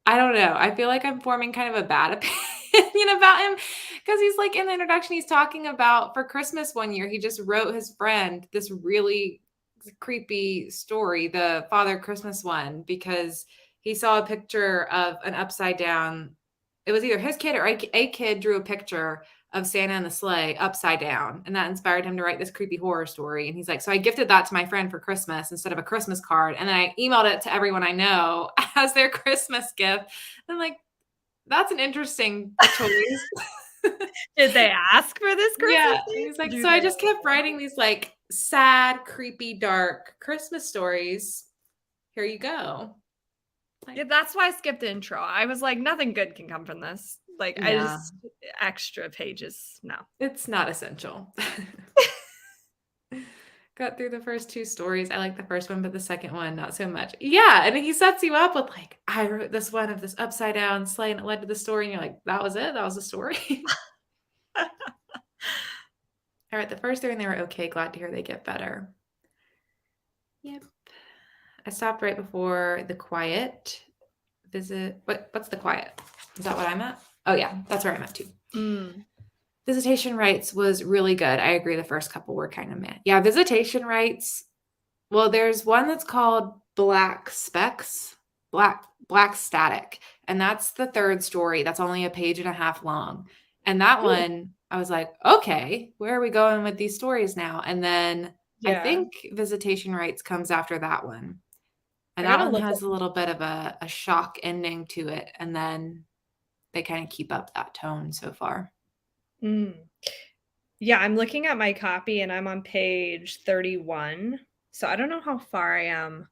I don't know. I feel like I'm forming kind of a bad opinion about him because he's like in the introduction, he's talking about for Christmas one year, he just wrote his friend this really creepy story, the Father Christmas one, because he saw a picture of an upside down. It was either his kid or a kid drew a picture of Santa and the sleigh upside down. And that inspired him to write this creepy horror story. And he's like, so I gifted that to my friend for Christmas instead of a Christmas card. And then I emailed it to everyone I know as their Christmas gift. And I'm like, that's an interesting choice. Did they ask for this Christmas? Yeah. And he's like, so I just kept writing these like sad, creepy, dark Christmas stories. Here you go. Yeah, that's why I skipped the intro. I was like, nothing good can come from this. Like, I Yeah. just extra pages. No. It's not essential. Got through the first two stories. I like the first one, but the second one, not so much. Yeah. And he sets you up with like, I wrote this one of this upside down sleigh and it led to the story. And you're like, that was it? That was the story? All right. The first three and they were okay. Glad to hear they get better. Yep. I stopped right before the quiet visit. What's the quiet? Is that what I'm at? Oh yeah, that's where I'm at too. Visitation Rights was really good. I agree. The first couple were kind of meh. Yeah, Visitation Rights. Well, there's one that's called Black Specks, Black Static, and that's the third story. That's only a page and a half long. And that one, I was like, okay, where are we going with these stories now? And then I think Visitation Rights comes after that one. And that one has a little bit of a shock ending to it. And then they kind of keep up that tone so far. Yeah, I'm looking at my copy and I'm on page 31. So I don't know how far I am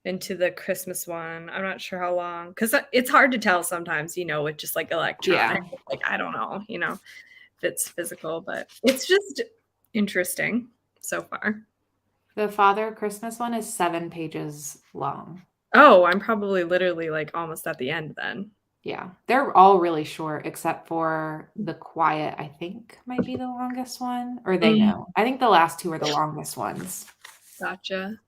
into the Christmas one. I'm not sure how long, because it's hard to tell sometimes, with just like electronic. Yeah. Like, I don't know, if it's physical, but it's just interesting so far. The Father Christmas one is 7 pages long. Oh, I'm probably literally like almost at the end then. Yeah, they're all really short except for the quiet, I think might be the longest one, or they know. I think the last two are the longest ones. Gotcha.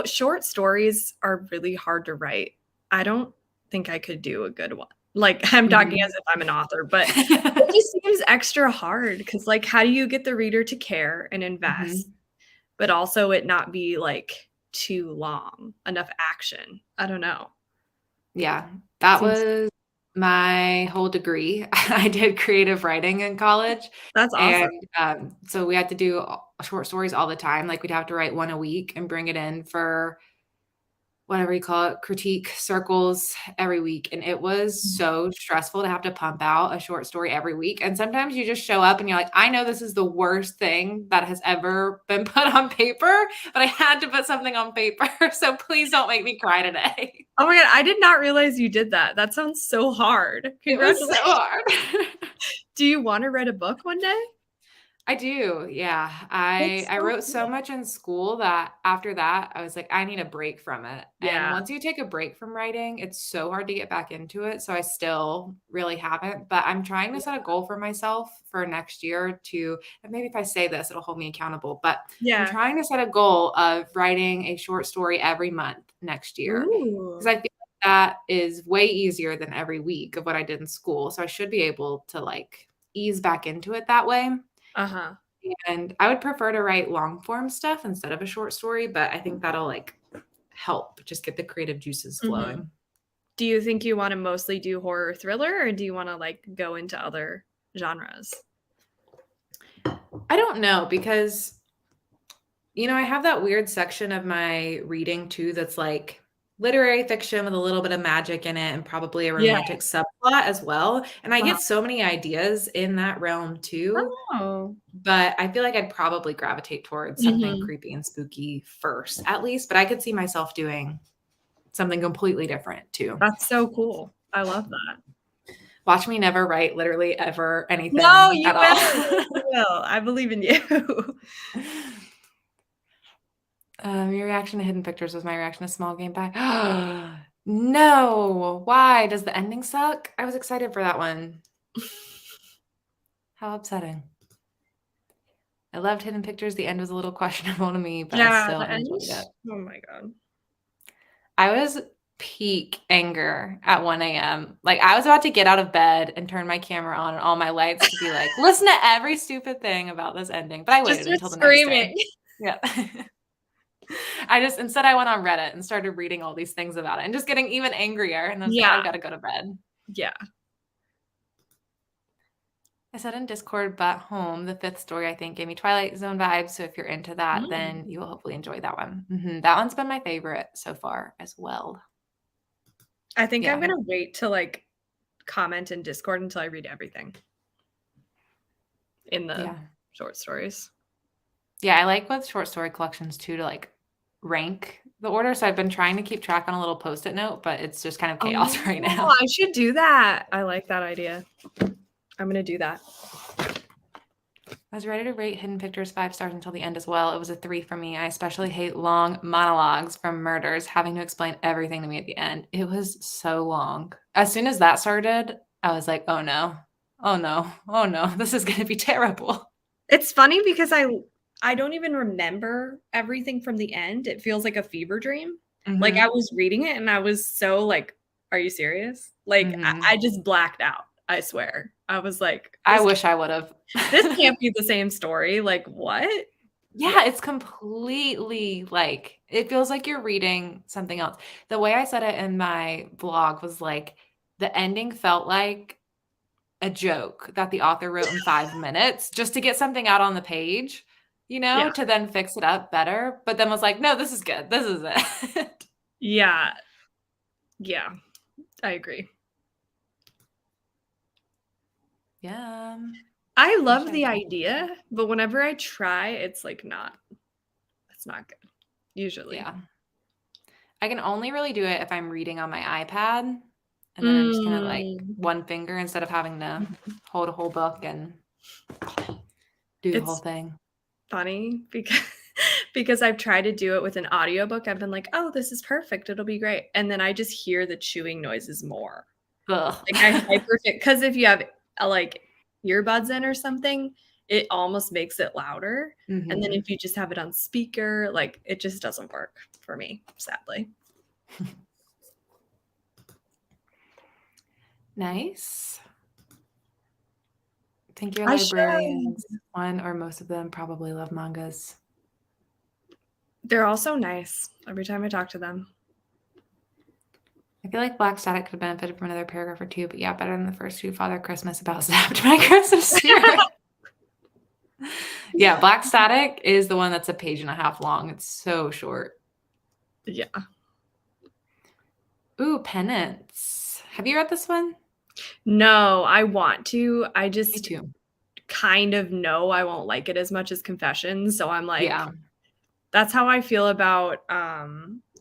Short stories are really hard to write. I don't think I could do a good one. Like, I'm talking as if I'm an author, but it just seems extra hard because, like, how do you get the reader to care and invest, but also it not be like too long, enough action? I don't know. Yeah, that was my whole degree. I did creative writing in college. That's awesome. And so we had to do short stories all the time. Like we'd have to write one a week and bring it in for whatever you call it, critique circles every week. And it was so stressful to have to pump out a short story every week. And sometimes you just show up and you're like, I know this is the worst thing that has ever been put on paper, but I had to put something on paper. So please don't make me cry today. Oh my God, I did not realize you did that. That sounds so hard. It was so hard. Do you want to write a book one day? I do. Yeah. I wrote so much in school that after that, I was like, I need a break from it. Yeah. And once you take a break from writing, it's so hard to get back into it. So I still really haven't, but I'm trying to set a goal for myself for next year and maybe if I say this, it'll hold me accountable, but I'm trying to set a goal of writing a short story every month next year. Because I feel like that is way easier than every week of what I did in school. So I should be able to like ease back into it that way. And I would prefer to write long form stuff instead of a short story, but I think that'll like help just get the creative juices flowing. Do you think you want to mostly do horror thriller or do you want to like go into other genres? I don't know because, I have that weird section of my reading too that's like literary fiction with a little bit of magic in it and probably a romantic subplot as well. And I get so many ideas in that realm too. But I feel like I'd probably gravitate towards something creepy and spooky first, at least. But I could see myself doing something completely different too. That's so cool. I love that. Watch me never write literally ever anything. No, you will. You will. I believe in you. Your reaction to Hidden Pictures was my reaction to Small Game Bag. No. Why? Does the ending suck? I was excited for that one. How upsetting. I loved Hidden Pictures. The end was a little questionable to me, but I Yeah, still the end. enjoyed it. Oh my god. I was peak anger at 1 a.m. Like, I was about to get out of bed and turn my camera on and all my lights to be like, listen to every stupid thing about this ending. But I Just waited start until the next day. screaming. Yeah. Instead I went on Reddit and started reading all these things about it and just getting even angrier. And I was like, Yeah. I've got to go to bed. Yeah. I said in Discord, but Home, the fifth story, I think, gave me Twilight Zone vibes. So if you're into that, then you will hopefully enjoy that one. That one's been my favorite so far as well. I think I'm Yeah. gonna wait to like comment in Discord until I read everything in the short stories. Yeah, I like with short story collections too to like rank the order. So I've been trying to keep track on a little post-it note, but it's just kind of chaos right now. I should do that. I like that idea. I'm gonna do that. I was ready to rate Hidden Pictures 5 stars until the end as well. It was a 3 for me. I especially hate long monologues from murders, having to explain everything to me at the end. It was so long. As soon as that started, I was like, oh no, oh no, oh no, this is going to be terrible. It's funny because I don't even remember everything from the end. It feels like a fever dream. Like I was reading it and I was so like, are you serious? Like I just blacked out. I swear. I was like, I wish I would have. This can't be the same story. Like what? Yeah, it's completely like, it feels like you're reading something else. The way I said it in my blog was like, the ending felt like a joke that the author wrote in 5 minutes just to get something out on the page, to then fix it up better. But then was like, no, this is good. This is it. Yeah. Yeah. I agree. Yeah. I love the idea, but whenever I try, it's like it's not good. Usually. Yeah. I can only really do it if I'm reading on my iPad. And then I'm just kind of like one finger instead of having to hold a whole book and do the whole thing. Funny because I've tried to do it with an audiobook. I've been like, oh, this is perfect. It'll be great. And then I just hear the chewing noises more. Ugh. Like I perfect because if you have like earbuds in or something, it almost makes it louder. And then if you just have it on speaker, like it just doesn't work for me, sadly. Nice. I think your librarians, one or most of them, probably love mangas. They're also nice every time I talk to them. I feel like Black Static could have benefited from another paragraph or two, but yeah, better than the first two. Father Christmas about zapped my Christmas spirit. Yeah, Black Static is the one that's a page and a half long. It's so short. Yeah. Ooh, Penance. Have you read this one? No, I want to. I just Me too. kind of know I won't like it as much as Confessions. So I'm like, yeah. That's how I feel about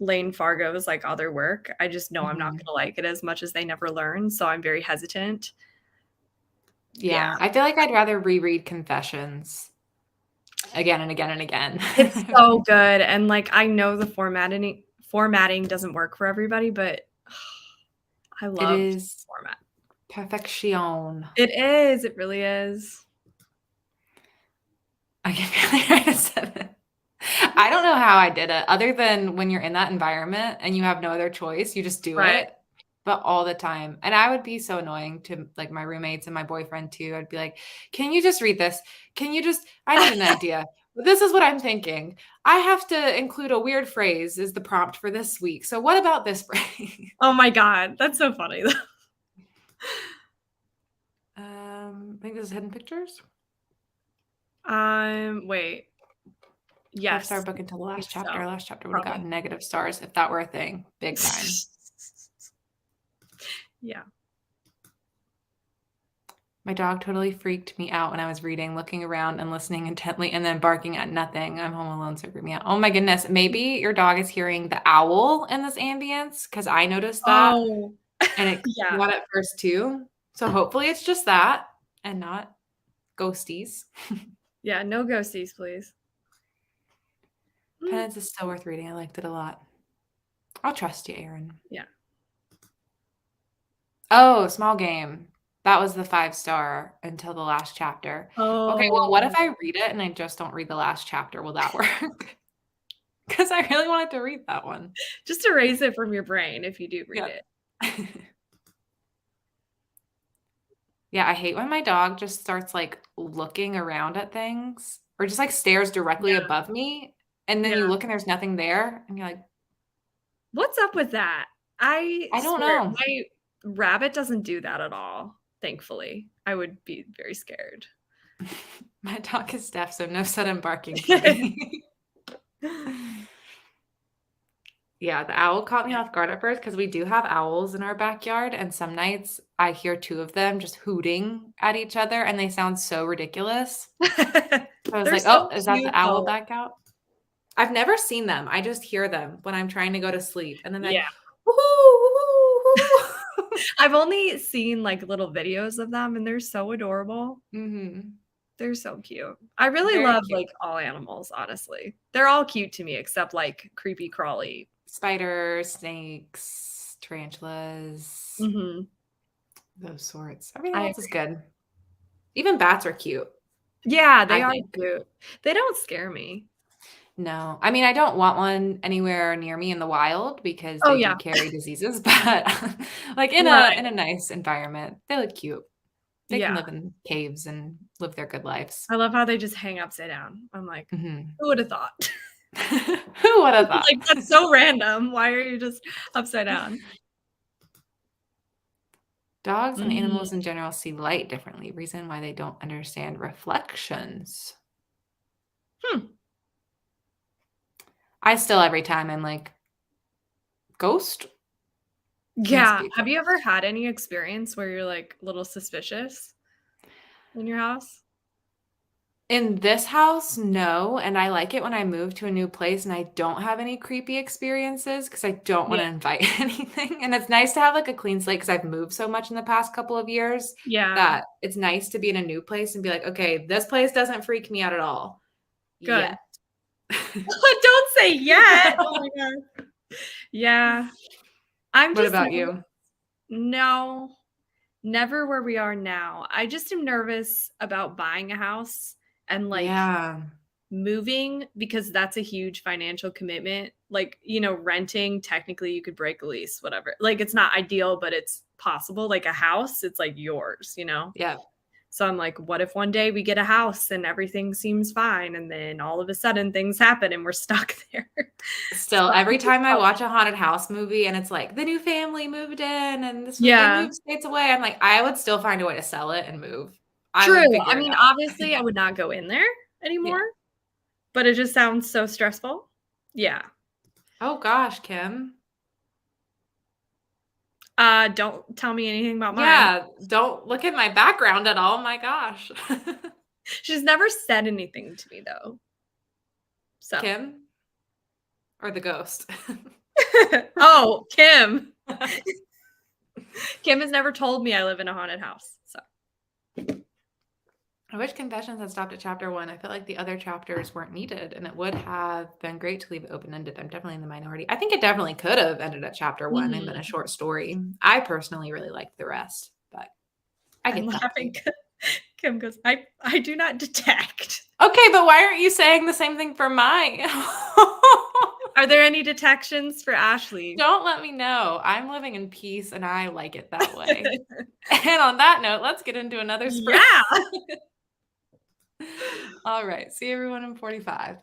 Lane Fargo's like other work. I just know I'm not going to like it as much as They Never Learn. So I'm very hesitant. Yeah. I feel like I'd rather reread Confessions again and again and again. It's so good. And like, I know the formatting doesn't work for everybody, but I love the format. Perfection. It is. It really is. I can feel like I said it. I don't know how I did it other than when you're in that environment and you have no other choice, you just do it, but all the time. And I would be so annoying to like my roommates and my boyfriend too. I'd be like, can you just read this? I need an idea. This is what I'm thinking. I have to include a weird phrase as the prompt for this week. So what about this phrase? Oh my God. That's so funny though. I think this is Hidden Pictures. Wait. Yes. 5-star book until the last chapter. Our last chapter would have gotten negative stars if that were a thing. Big time. Yeah. My dog totally freaked me out when I was reading, looking around and listening intently and then barking at nothing. I'm home alone, so it freaked me out. Oh my goodness. Maybe your dog is hearing the owl in this ambience because I noticed that. Oh. And it got at first too. So hopefully it's just that and not ghosties. Yeah, no ghosties, please. Penance is still worth reading. I liked it a lot. I'll trust you, Erin. Yeah. Oh, Small Game. That was the 5-star until the last chapter. Okay, well, what if Oh, I read it and I just don't read the last chapter? Will that work? Because I really wanted to read that one. just erase it from your brain if you do read Yeah. it. Yeah, I hate when my dog just starts, like, looking around at things or just, like, stares directly Yeah, above me, and then yeah. you look and there's nothing there, and you're like, What's up with that? I "I don't swear, know." my rabbit doesn't do that at all, thankfully. I would be very scared. My dog is deaf, so no sudden barking for me. Yeah, the owl caught me off guard at first because we do have owls in our backyard, and some nights I hear 2 of them just hooting at each other, and they sound so ridiculous. So I was They're like, "Oh, so is that cute, the owl though. back out?" I've never seen them, I just hear them when I'm trying to go to sleep, and then they're Yeah. like, "Woo-hoo, woo-hoo." I've only seen, like, little videos of them, and they're so adorable. Mhm. They're so cute. I really Very love, cute. like, all animals, honestly. They're all cute to me except, like, creepy crawly. Spiders, snakes, tarantulas, Mhm. those sorts. Everything I else is agree. good. Even bats are cute, Yeah, they I are think. cute. They don't scare me. No. I mean, I don't want one anywhere near me in the wild because Oh, they do yeah. carry diseases, but, like, in Right. a nice environment, they look cute. They can Yeah. live in caves and live their good lives. I love how they just hang upside down. I'm like, Mhm. "Who would have thought?" Who would have thought? Like, that's so random. Why are you just upside down? Dogs and animals Mm. in general see light differently, reason why they don't understand reflections. Hmm. I still every time I'm like, "Ghost? Must Yeah. be a Have you ghost." ever had any experience where you're, like, a little suspicious in your house? In this house, no, and I like it when I move to a new place and I don't have any creepy experiences because I don't Yeah. wanna invite anything, and it's nice to have, like, a clean slate because 'cause I've moved so much in the past couple of years Yeah. that it's nice to be in a new place and be like, "Okay, this place doesn't freak me out at all yet." Good. Don't say yet. Oh my god. Yeah. I'm What just about nervous. you? No, never where we are now. I just am nervous about buying a house and, like, Yeah. moving because that's a huge financial commitment. Like, renting, technically you could break a lease, whatever. Like, it's not ideal, but it's possible. Like a house, it's like yours. Yeah. So I'm like, what if one day we get a house and everything seems fine and then all of a sudden things happen and we're stuck there? So Still, I'm every just time I watch a haunted house movie and it's like, the new family moved in and they Yeah. moved states away, I'm like, I would still find a way to sell it and move. I True. would I figure it mean, out. obviously I would not go in there Yeah. anymore, but it just sounds so stressful. Yeah. Oh gosh, Kim. Don't tell me anything about mine. Yeah, don't look at my background at all, my gosh. She's never said anything to me though. So Kim or the ghost? Oh, Kim. Kim has never told me I live in a haunted house. So I wish Confessions had stopped at chapter 1. I feel like the other chapters weren't needed, and it would have been great to leave it open-ended. I'm definitely in the minority. I think it definitely could have ended at chapter 1 and been a Mhm. short story. I personally really liked the rest, but I I'm get that laughing. too. Kim goes, I do not detect. Okay, but why aren't you saying the same thing for mine? Are there any detections for Ashley? Don't let me know. I'm living in peace, and I like it that way. And on that note, let's get into another spring. Yeah. All right. See everyone in 45.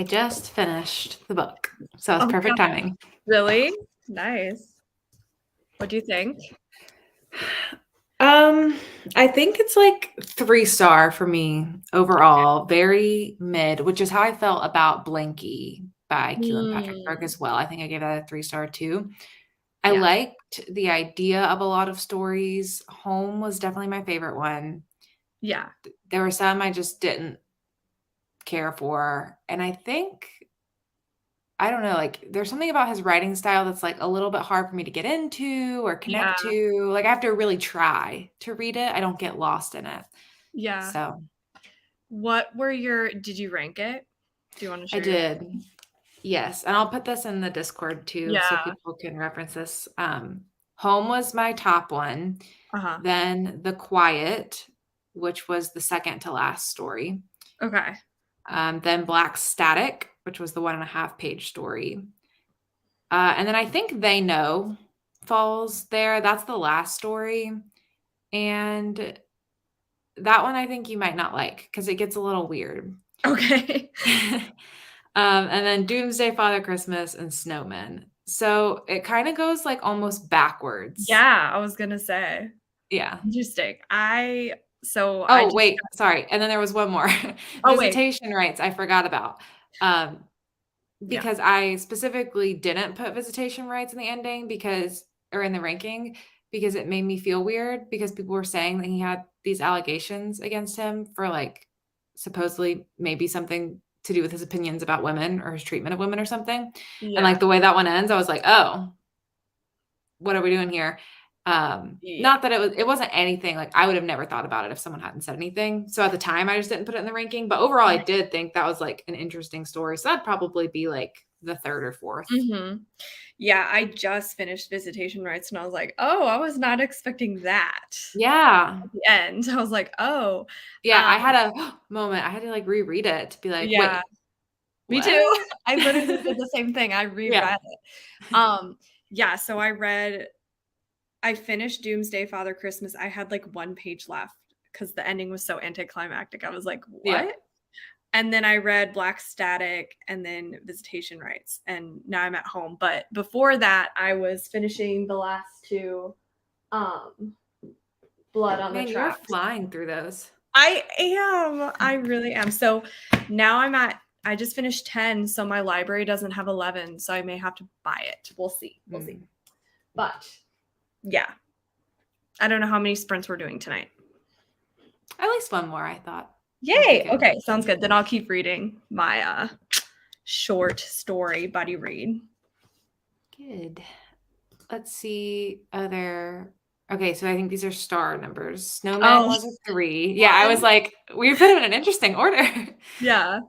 I just finished the book, so it's Oh my perfect god, timing. really? Nice. What do you think? I think it's like 3-star for me overall, very mid, which is how I felt about Blinky by Keelan Patrick Burke Mm, as well. I think I gave that a 3-star too. I yeah, liked the idea of a lot of stories. Home was definitely my favorite one. yeah, There were some I just didn't care for, and I think I don't know, like, there's something about his writing style that's, like, a little bit hard for me to get into or yeah, connect to. Like, I have to really try to read it. I don't get lost in it. yeah. So, What were your did you rank it? Do you wanna I share your did. Yes, and I'll put this in the Discord too so Yeah, people can reference this. Home was my top one, uh-huh. then The Quiet, which was the second to last story, Okay. then Black Static, which was the 1.5-page story, and then I think They Know falls there. That's the last story, and that one I think you might not like because it gets a little weird. Okay. And then Doomsday, Father Christmas, and Snowmen. So it kind of goes like almost backwards. Yeah, I was gonna say. Yeah. Interesting. I Oh, just wait, sorry. And then there was one more. oh, wait. Visitation rights, I forgot about. Um, Yeah. because I specifically didn't put visitation rights in the ending because or in the ranking because it made me feel weird because people were saying that he had these allegations against him for like supposedly maybe something to do with his opinions about women or his treatment of women or something. And Yeah. like the way that one ends, I was like, "Oh, what are we doing here?" Yeah. Not that it wasn't anything like I would have never thought about it if someone hadn't said anything. So at the time I just didn't put it in the ranking, but overall I did think that was like an interesting story. So that'd probably be like the 3rd or 4th. Mhm. Yeah, I just finished Visitation Rights, and I was like, "Oh, I was not expecting that." Yeah. At the end, I was like, "Oh." Yeah, Um, I had a moment. I had to like reread it to be like, yeah, "Wait, me too. what?" I literally did the same thing, I Yeah. reread it. Yeah, so I finished Doomsday Father Christmas. I had, like, 1 page left because the ending was so anticlimactic. I was like, Yeah. "What?" And then I read Black Static and then Visitation Rights, and now I'm at home. But before that, I was finishing the last 2, um, Blood on the Man, you're Tracks. flying through those. I am. I really am. So now I just finished 10, so my library doesn't have 11, so I may have to buy it. We'll see. We'll see. Mm. But yeah, I don't know how many sprints we're doing tonight. At least one more, I thought would be Yay. good. Okay, sounds good. Then I'll keep reading my short story buddy read. Good. Let's see other okay, so I think these are star numbers. Snowman Oh, was a 3. Yeah, I was one. like, we put them in an interesting order. Yeah.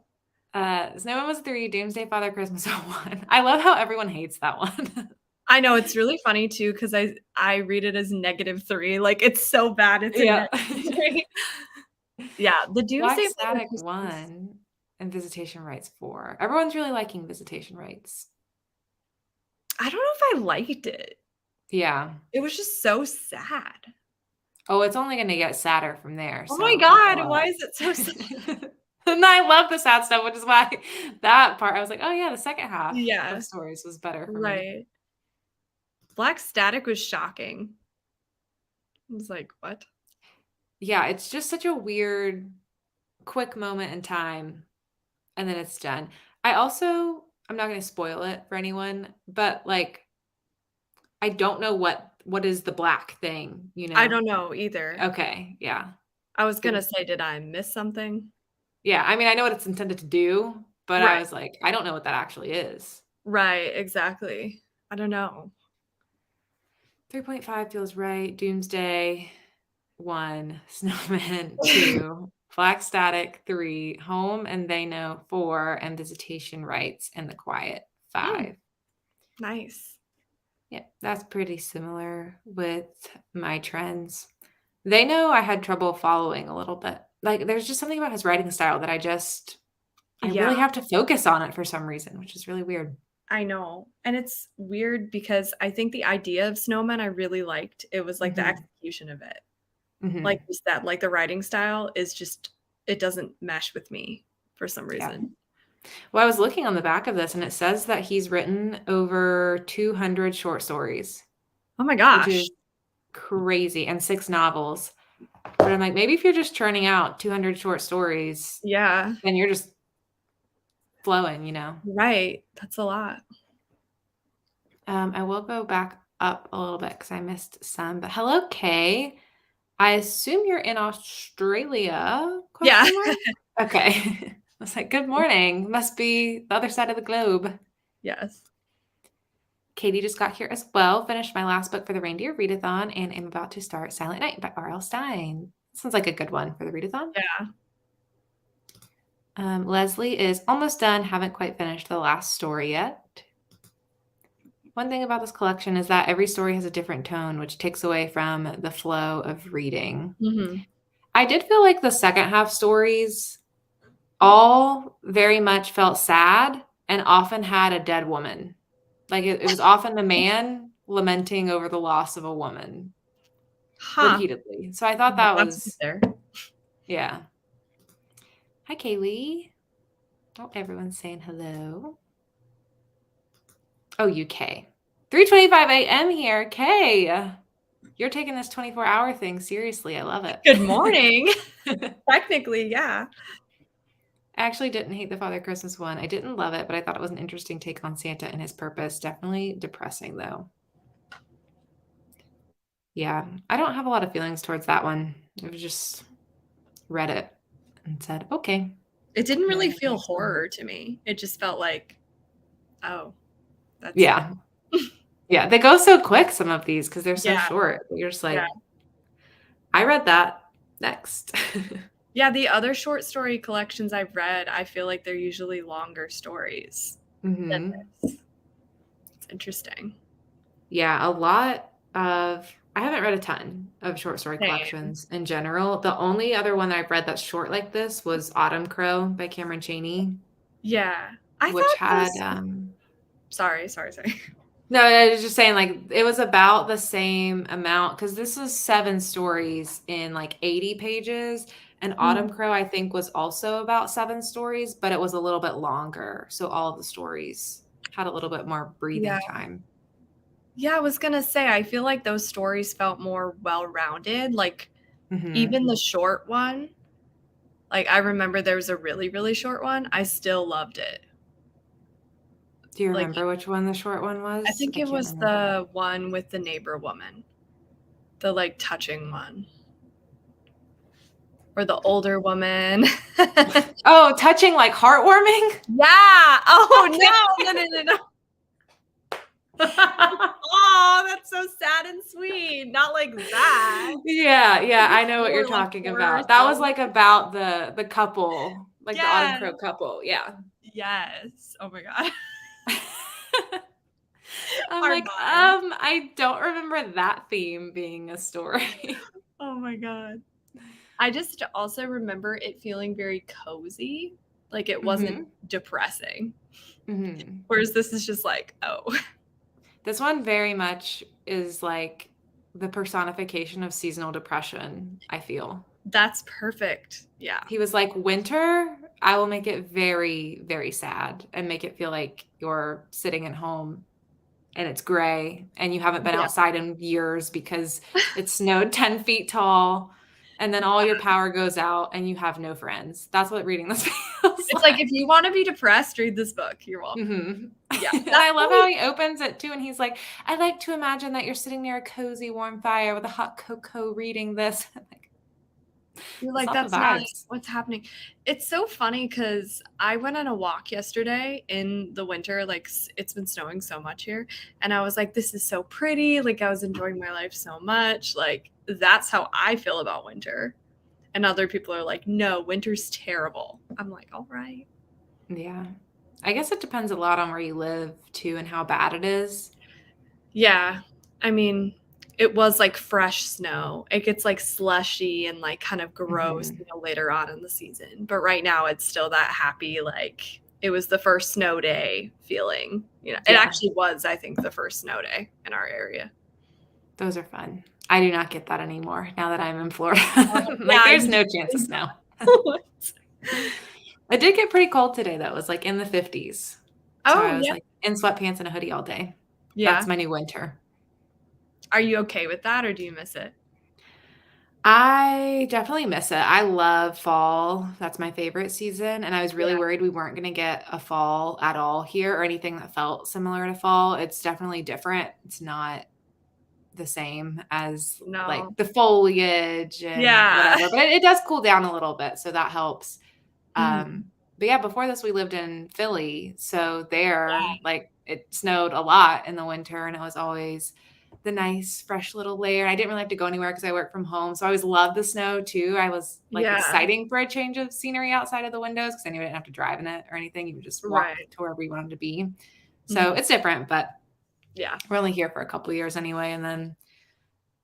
Snowman was a 3, Doomsday Father Christmas a 1. I love how everyone hates that one. I know it's really funny too because I read it as -3. Like it's so bad it's a Yeah. -3. Yeah, the Black Doomsday Father Static Christmas. 1 and Visitation Rights 4. Everyone's really liking Visitation Rights. I don't know if I liked it. Yeah. It was just so sad. Oh, it's only gonna get sadder from there, Oh my so buckle god, up. why is it so sad? And I love the sad stuff, which is why that part I was like, "Oh, yeah, the second half Yeah, of stories was better for me." right. Black Static was shocking. I was like, "What?" Yeah, it's just such a weird, quick moment in time, and then it's done. I'm not gonna spoil it for anyone, but, like, I don't know what is the black thing, you I know? don't know either. Okay, yeah. I was gonna Good. say, did I miss something? Yeah, I mean, I know what it's intended to do, but I Right, was like, I don't know what that actually is. right, exactly. I don't know. 3.5 feels right. Doomsday, 1. Snowman, 2. Black Static, 3. Home and They Know, 4. And Visitation Rights and The Quiet, Mm, 5. nice. Yeah, that's pretty similar with my trends. They Know I had trouble following a little bit. Like, there's just something about his writing style that I Yeah. really have to focus on it for some reason, which is really weird. I know, and it's weird because I think the idea of snowmen I really liked. It was, like, the Mhm. execution of it. Like Mhm. you said, like, the writing style is just it doesn't mesh with me for some Yeah. reason. Well, I was looking on the back of this, and it says that he's written over 200 short stories, Oh my which gosh. is crazy, and 6 novels. But I'm like, maybe if you're just churning out 200 short stories, Yeah. then you're just flowing, you know? Right. That's a lot. I will go back up a little bit because I missed some. But hello, Kay. I assume you're in Australia? Yeah. Question mark. Okay. I was like, good morning. Must be the other side of the globe. Yes. Katie just got here as well. Finished my last book for the Reindeer Read-a-thon and am about to start Silent Night by R.L. Stein. Sounds like a good one for the read-a-thon. Yeah. Leslie is almost done. Haven't quite finished the last story yet. One thing about this collection is that every story has a different tone, which takes away from the flow of reading. Mm-hmm. I did feel like the second half stories all very much felt sad and often had a dead woman. Like it was often the man lamenting over the loss of a woman Huh. repeatedly. So I thought Well, that that's was, there. yeah. Hi, Kaylee. Oh, everyone's saying hello. Oh, UK. 3:25 a.m. here. Kay, you're taking this 24-hour thing seriously. I love it. Good morning. Technically, yeah. I actually didn't hate the Father Christmas one. I didn't love it, but I thought it was an interesting take on Santa and his purpose. Definitely depressing, though. Yeah, I don't have a lot of feelings towards that one. I was just read it and said, okay. It didn't really Moving on to the feel next one. horror to me. It just felt like, oh, that's Yeah. Yeah, they go so quick, some of these, because they're so yeah. short. You're just Yeah. like, I read that. Next. Yeah, the other short story collections I've read, I feel like they're usually longer stories than hmm this. It's interesting. Yeah, a lot of I haven't read a ton of short story Same. collections in general. The only other one that I've read that's short like this was Autumn Crow by Cameron Chaney, Yeah. I which thought had those sorry. no, I was just saying like it was about the same amount because this was 7 stories in like 80 pages. And Autumn Mm. Crow, I think, was also about 7 stories, but it was a little bit longer. So all of the stories had a little bit more breathing Yeah. time. Yeah, I was gonna say, I feel like those stories felt more well-rounded. Like, hmm even the short one, like, I remember there was a really, really short one. I still loved it. Do you Like, remember which one the short one I was? think I it can't was remember. the one with the neighbor woman, the like touching one, or the older woman. Oh, touching, like, heartwarming? Yeah. Oh Okay. no. Oh, that's so sad and sweet. Not like that. Yeah, I know what More you're like talking horror about. That was, film. like, about the couple, like, the Autumn Yes. Crow couple, yeah. Yes. Oh my god. I'm Our like, mind. I don't remember that theme being a story. Oh my god. I just also remember it feeling very cozy. Like it wasn't Mhm, depressing. mhm. Whereas this is just like, oh. This one very much is, like, the personification of seasonal depression, I feel. That's perfect. Yeah. He was like, "Winter, I will make it very, very sad and make it feel like you're sitting at home and it's gray and you haven't been Yeah. outside in years because it snowed 10 feet tall, and then all your power goes out and you have no friends." That's what reading this feels It's like like. if you want to be depressed, read this book. You're welcome. Mhm. Yeah. And That's I love how really he opens it too, and he's like, "I like to imagine that you're sitting near a cozy, warm fire with a hot cocoa reading this." I'm like, you're it's like, all the that's not vibes. what's happening. It's so funny because I went on a walk yesterday in the winter. Like, it's been snowing so much here. And I was like, this is so pretty. Like, I was enjoying my life so much. Like, that's how I feel about winter. And other people are like, no, winter's terrible. I'm like, all right. Yeah. I guess it depends a lot on where you live too and how bad it is. Yeah. I mean, it was like fresh snow. It gets like slushy and like kind of gross, Mhm. later on in the season. But right now it's still that happy, like it was the first snow day feeling. It Yeah, actually was, I think, the first snow day in our area. those are fun. I do not get that anymore now that I'm in Florida. Yeah, Like, there's you no chance of just snow. It did get pretty cold today, though. It was like in the 50s. So Oh, I was yeah. like in sweatpants and a hoodie all day. Yeah. That's my new winter. Are you okay with that or do you miss it? I definitely miss it. I love fall. That's my favorite season. And I was really Yeah. worried we weren't going to get a fall at all here or anything that felt similar to fall. It's definitely different. It's not the same as like No. the foliage and Yeah. whatever, but it does cool down a little bit. So that helps. Mhm. But yeah, before this, we lived in Philly. So there, like, it snowed a lot in the winter, and it was always the nice, fresh little layer. I didn't really have to go anywhere because I work from home. So I always loved the snow too. I was like Yeah. exciting for a change of scenery outside of the windows because I knew I didn't have to drive in it or anything. You would just walk Right. to wherever you wanted to be. So Mhm. it's different, but Yeah. we're only here for a couple years anyway. And then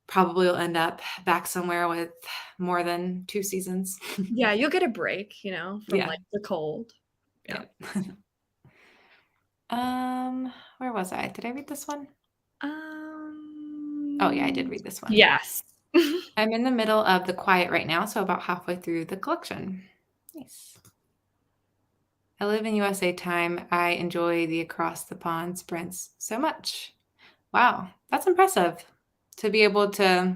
probably will end up back somewhere with more than 2 seasons. Yeah, you'll get a break, from, Yeah. like, the cold. Yeah. Yeah. Where was I? Did I read this one? Oh, yeah, I did read this one. Yes. I'm in the middle of The Quiet right now, so about halfway through the collection. Nice. I live in USA time. I enjoy the across the pond sprints so much. Wow, that's impressive to be able to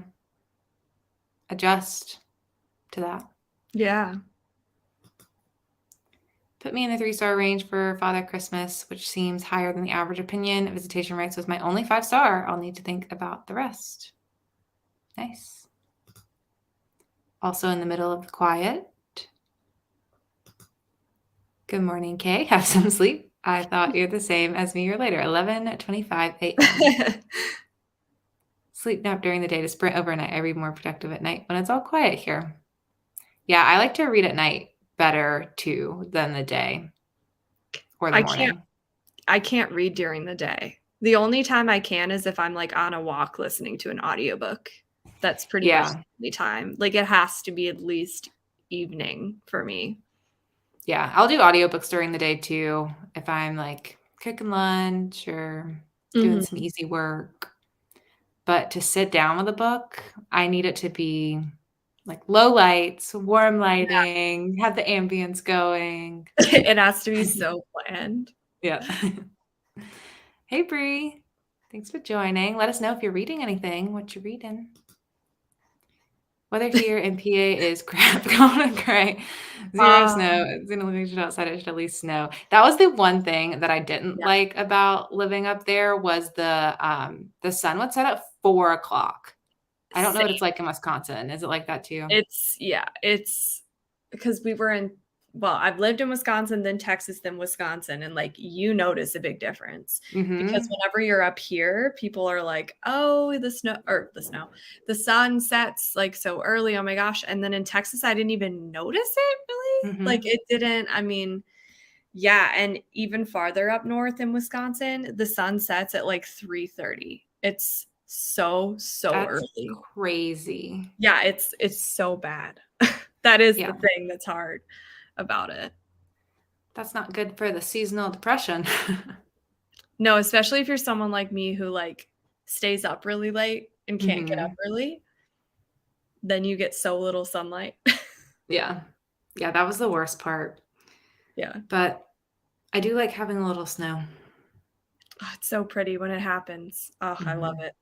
adjust to that. Yeah. Put me in the 3-star range for Father Christmas, which seems higher than the average opinion. Visitation Rights was my only 5-star. I'll need to think about the rest. Nice. Also in the middle of The Quiet. Good morning, Kay. Have some sleep. I thought you're the same as me or later. 11:25 a.m. Sleep nap during the day to sprint overnight. I read more productive at night when it's all quiet here. Yeah, I like to read at night better too than the day or the I can't morning. I can't read during the day. The only time I can is if I'm, like, on a walk listening to an audiobook. That's pretty much Yeah. the only time. Like, it has to be at least evening for me. Yeah, I'll do audiobooks during the day too if I'm like cooking lunch or doing Mhm. some easy work. But to sit down with a book, I need it to be like low lights, warm Yeah. lighting, have the ambience going. It has to be so planned. Yeah. Hey, Bree. Thanks for joining. Let us know if you're reading anything, what you're reading. Weather here in PA is crap, cold and gray. 0 snow. Um, It's gonna look like outside. It should at least snow. That was the one thing that I didn't yeah, like about living up there was the sun would set at 4 o'clock. I don't know what it's same. like in Wisconsin. Is it like that too? It's because I've lived in Wisconsin, then Texas, then Wisconsin, and, like, you notice a big difference because Mhm. whenever you're up here, people are like, "Oh, the sun sets, like, so early, oh my gosh," and then in Texas, I didn't even notice it really, like, Mhm. it didn't I mean, yeah, and even farther up north in Wisconsin, the sun sets at, like, 3:30. It's so That's early. crazy. Yeah, it's so bad. That is the Yeah. thing that's hard about it. That's not good for the seasonal depression. No, especially if you're someone like me who, like, stays up really late and can't get up Mhm. early, then you get so little sunlight. Yeah. Yeah, that was the worst part. Yeah. But I do like having a little snow. Oh, it's so pretty when it happens. Oh, I love Mhm. it.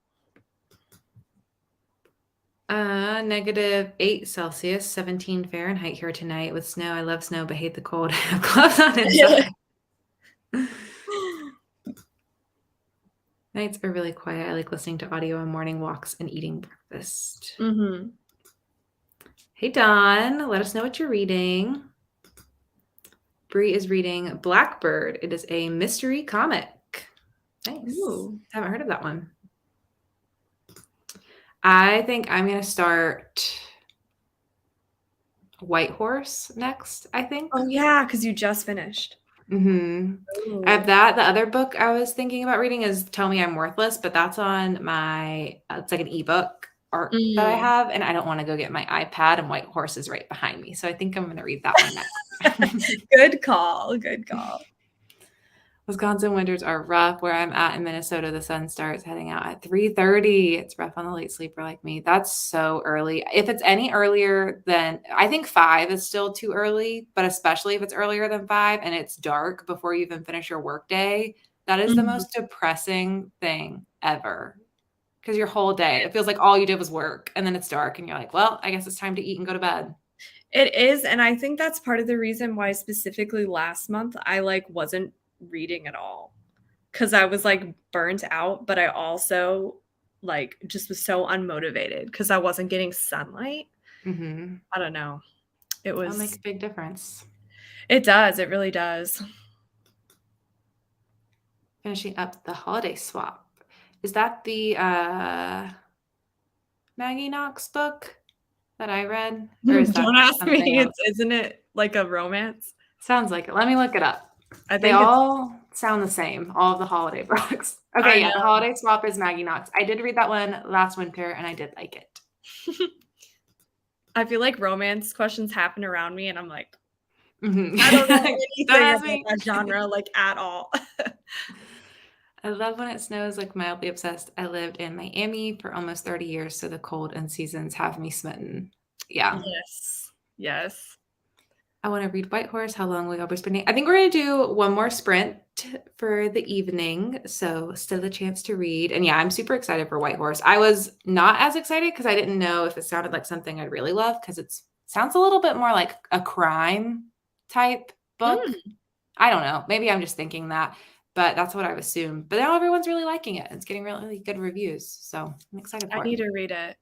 -8 Celsius, 17 Fahrenheit here tonight with snow. I love snow, but hate the cold. I have gloves on inside. Nights are really quiet. I like listening to audio on morning walks and eating breakfast. Mhm. Hey, Don, let us know what you're reading. Bree is reading Blackbird. It is a mystery comic. Nice. Ooh. Haven't heard of that one. I think I'm going to start White Horse next, I think. Oh, yeah, because you just finished. Mhm. I have Ooh. that. The other book I was thinking about reading is Tell Me I'm Worthless, but that's on my it's like an ebook art that I Mm. have, and I don't wanna go get my iPad, and White Horse is right behind me, so I think I'm gonna read that one next. Good call, good call. Wisconsin winters are rough. Where I'm at in Minnesota, the sun starts heading out at 3:30. It's rough on the late sleeper like me. That's so early. If it's any earlier than, I think 5 is still too early, but especially if it's earlier than 5 and it's dark before you even finish your workday, that is the Mhm. most depressing thing ever. Because your whole day, it feels like all you did was work, and then it's dark, and you're like, well, I guess it's time to eat and go to bed. It is, and I think that's part of the reason why specifically last month I like wasn't reading at all. Cause I was like burnt out, but I also like just was so unmotivated because I wasn't getting sunlight. Mm-hmm. I don't know. It That'll make was a big difference. it does, it really does. Finishing up the holiday swap. Is that the Maggie Knox book that I read? Or is Don't that ask me. something else? Isn't it like a romance? Sounds like it. Let me look it up. I They think it's all sound the same, all of the holiday books. I Okay, yeah, the know. holiday swap is Maggie Knox. I did read that one last winter and I did like it. I feel like romance questions happen around me and I'm like, Mm-hmm. I don't know Don't anything ask about me. that genre like at all. I love when it snows, like mildly obsessed. I lived in Miami for almost 30 years, so the cold and seasons have me smitten. Yeah. Yes. Yes. I want to read White Horse. How long will we be spending? I think we're going to do one more sprint for the evening. So, still a chance to read. And yeah, I'm super excited for White Horse. I was not as excited because I didn't know if it sounded like something I'd really love because it sounds a little bit more like a crime type book. Mm, I don't know. Maybe I'm just thinking that, but that's what I've assumed. But now everyone's really liking it. It's getting really good reviews. So, I'm excited I for it. need to read it.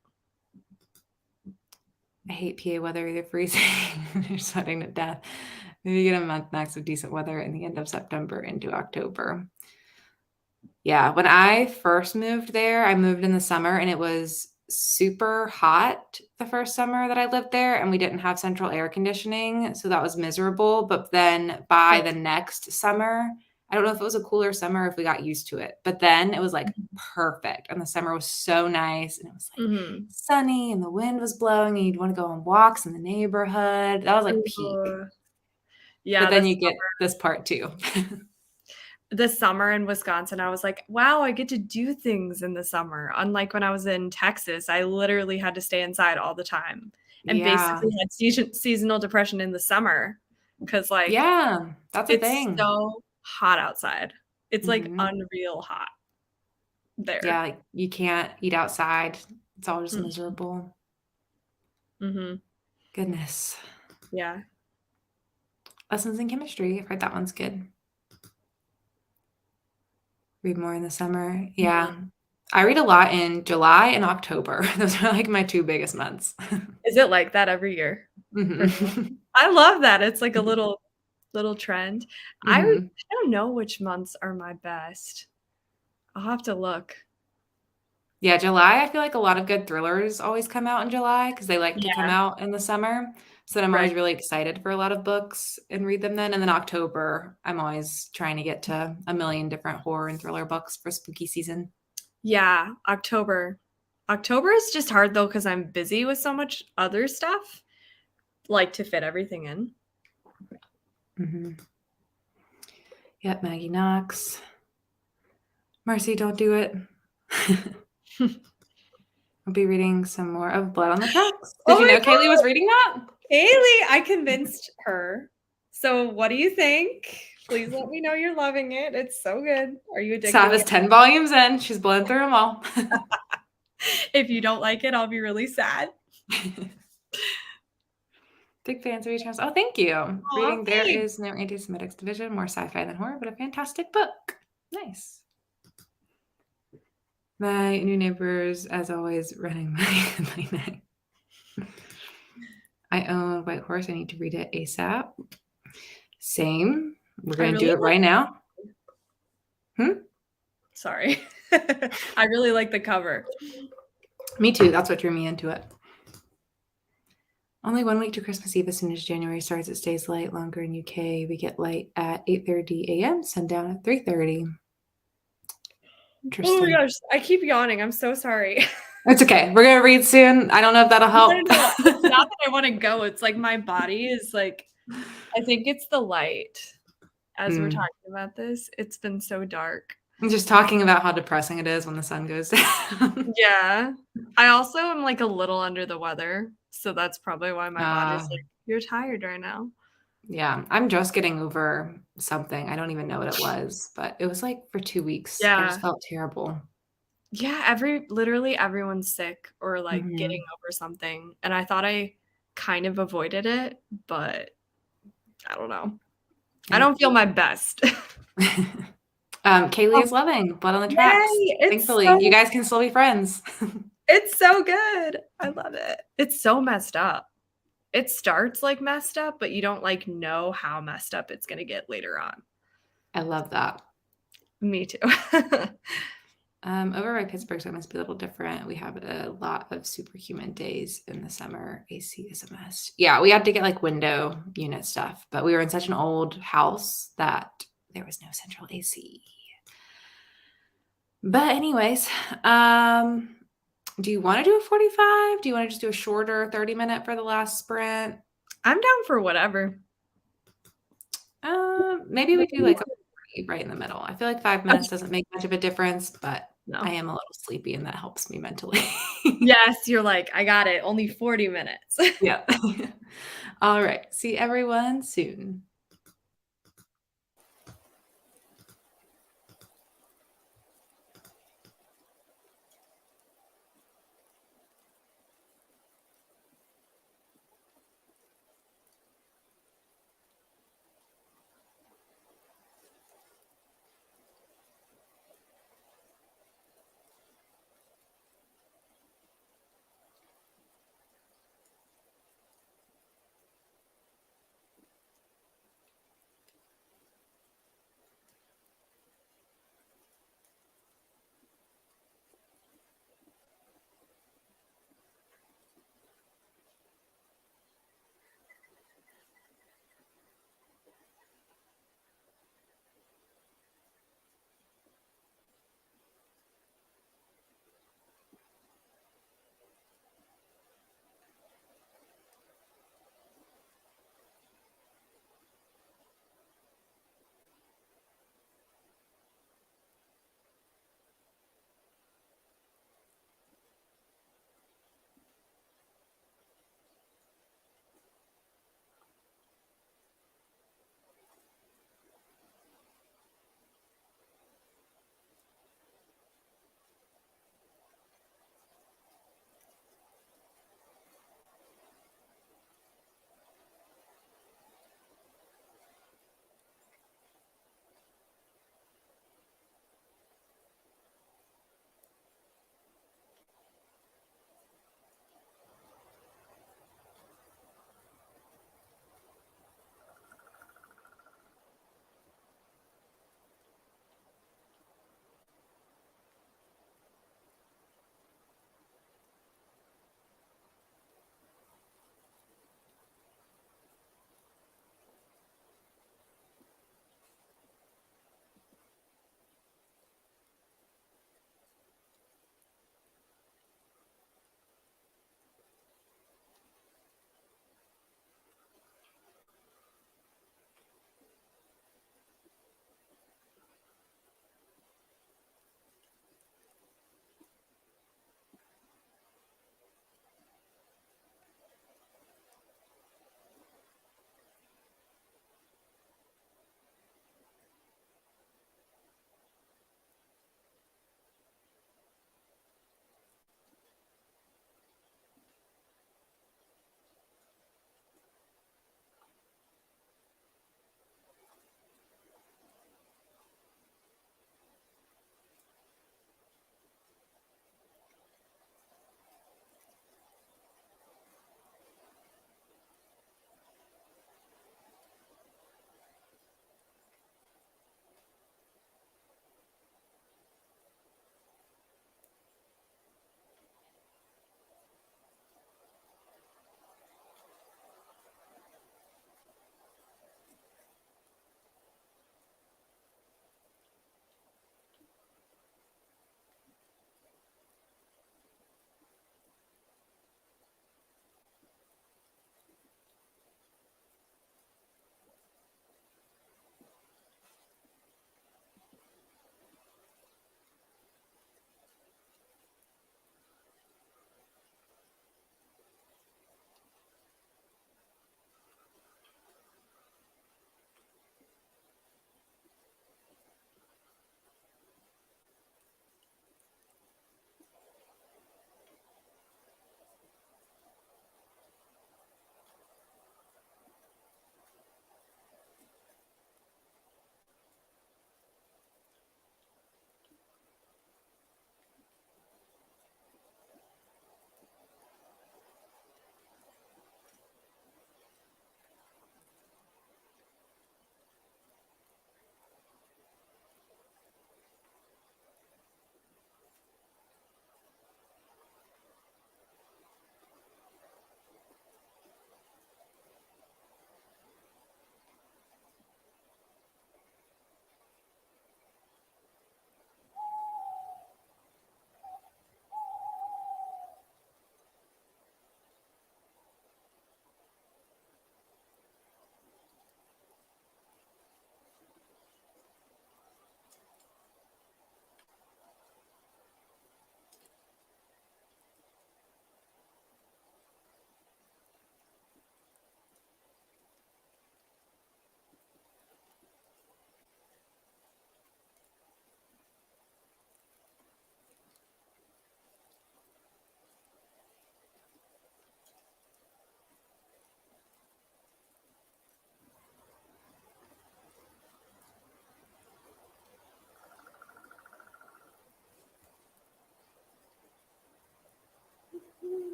I hate PA weather, either freezing or sweating to death. Maybe get a month max of decent weather in the end of September into October. Yeah, when I first moved there, I moved in the summer and it was super hot the first summer that I lived there, and we didn't have central air conditioning, so that was miserable. But then by the next summer, I don't know if it was a cooler summer or if we got used to it, but then it was like perfect. And the summer was so nice and it was like Mm-hmm. sunny and the wind was blowing and you'd want to go on walks in the neighborhood. That was like peak. But Yeah, then you get this part too. the summer in Wisconsin, I was like, wow, I get to do things in the summer. Unlike when I was in Texas, I literally had to stay inside all the time and Yeah. basically had seasonal depression in the summer because, like, Yeah. That's a it's thing. so hot outside. It's like Mhm. unreal hot Yeah, there. like you can't eat outside. It's all just Mm-hmm. miserable. Mm-hmm. Goodness. Yeah. Lessons in chemistry. I've heard that one's good. Read more in the summer. Yeah. I read a lot in July and October. Those are like my 2 biggest months. Is it like that every year? For you? Mhm. I love that. It's like a little trend. I Mhm. don't know which months are my best. I'll have to look. Yeah, July, I feel like a lot of good thrillers always come out in July because they like to come Yeah, out in the summer. So then I'm right. always really excited for a lot of books and read them then. And then October, I'm always trying to get to a million different horror and thriller books for spooky season. Yeah, October. October is just hard though because I'm busy with so much other stuff, like to fit everything in. Mhm. Yep, Maggie Knox. Marcy, don't do it. I'll be reading some more of Blood on the Tracks. Did Oh you my know Kaylee was reading that? God, Haley, I convinced her. So what do you think? Please let me know you're loving it. It's so good. Are you Sav addicted is yet? 10 volumes in. She's blown through them all. If you don't like it, I'll be really sad. Big fans of each house. Oh, thank you. Aw, Reading There thanks. Is No Anti-Semitic Division, more sci-fi than horror, but a fantastic book. Nice. My new neighbors, as always, running my night. I own White Horse. I need to read it ASAP. Same. We're I going to really do it right now. Sorry. I really like the cover. Me too. That's what drew me into it. Only 1 week to Christmas Eve. As soon as January starts, it stays light longer in UK. We get light at 8:30 a.m., sundown at 3:30. Oh Interesting. my gosh, I keep yawning. I'm so sorry. It's okay. We're going to read soon. I don't know if that'll help. No. It's not that I want to go. It's like my body is like, I think it's the light. as we're talking about this. It's been so dark. I'm just talking about how depressing it is when the sun goes down. Yeah. I also am like a little under the weather, so that's probably why my body's Uh, like, "You're tired right now." yeah, I'm just getting over something. I don't even know what it was, but it was like for 2 weeks. I just Yeah. felt terrible. Yeah, literally everyone's sick or like getting Mhm. over something, and I thought I kind of avoided it, but I don't know. I Yep. don't feel my best. Kaylee Oh, is loving Blood on the Tracks. yay! Thankfully, you guys can still be friends. It's so good. I love it. It's so messed up. It starts like messed up, but you don't like know how messed up it's gonna get later on. I love that. Me too. Over by Pittsburgh, so it must be a little different. We have a lot of superhuman days in the summer. AC is a mess. Yeah, we had to get like window unit stuff, but we were in such an old house that there was no central AC. But anyways, do you want to do a 45? Do you want to just do a shorter 30-minute for the last sprint? I'm down for whatever. Maybe we do like a 40 right in the middle. I feel like 5 minutes doesn't make much of a difference, but I No. am a little sleepy and that helps me mentally. Yes, you're like, I got it. Only 40 minutes. Yeah. All right. See everyone soon.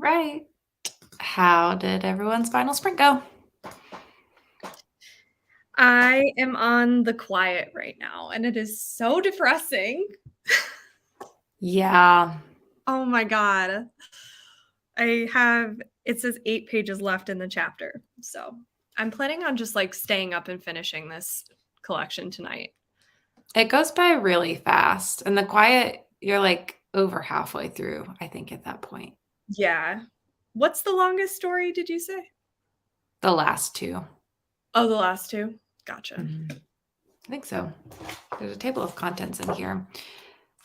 right. How did everyone's final sprint go? I am on the quiet right now, and it is so depressing. Yeah. Oh my god. It says 8 pages left in the chapter. So, I'm planning on just like staying up and finishing this collection tonight. It goes by really fast. And the quiet, you're like over halfway through, I think, at that point. Yeah. What's the longest story, did you say? The last two. Oh, the last two? Gotcha. I think so. There's a table of contents in here.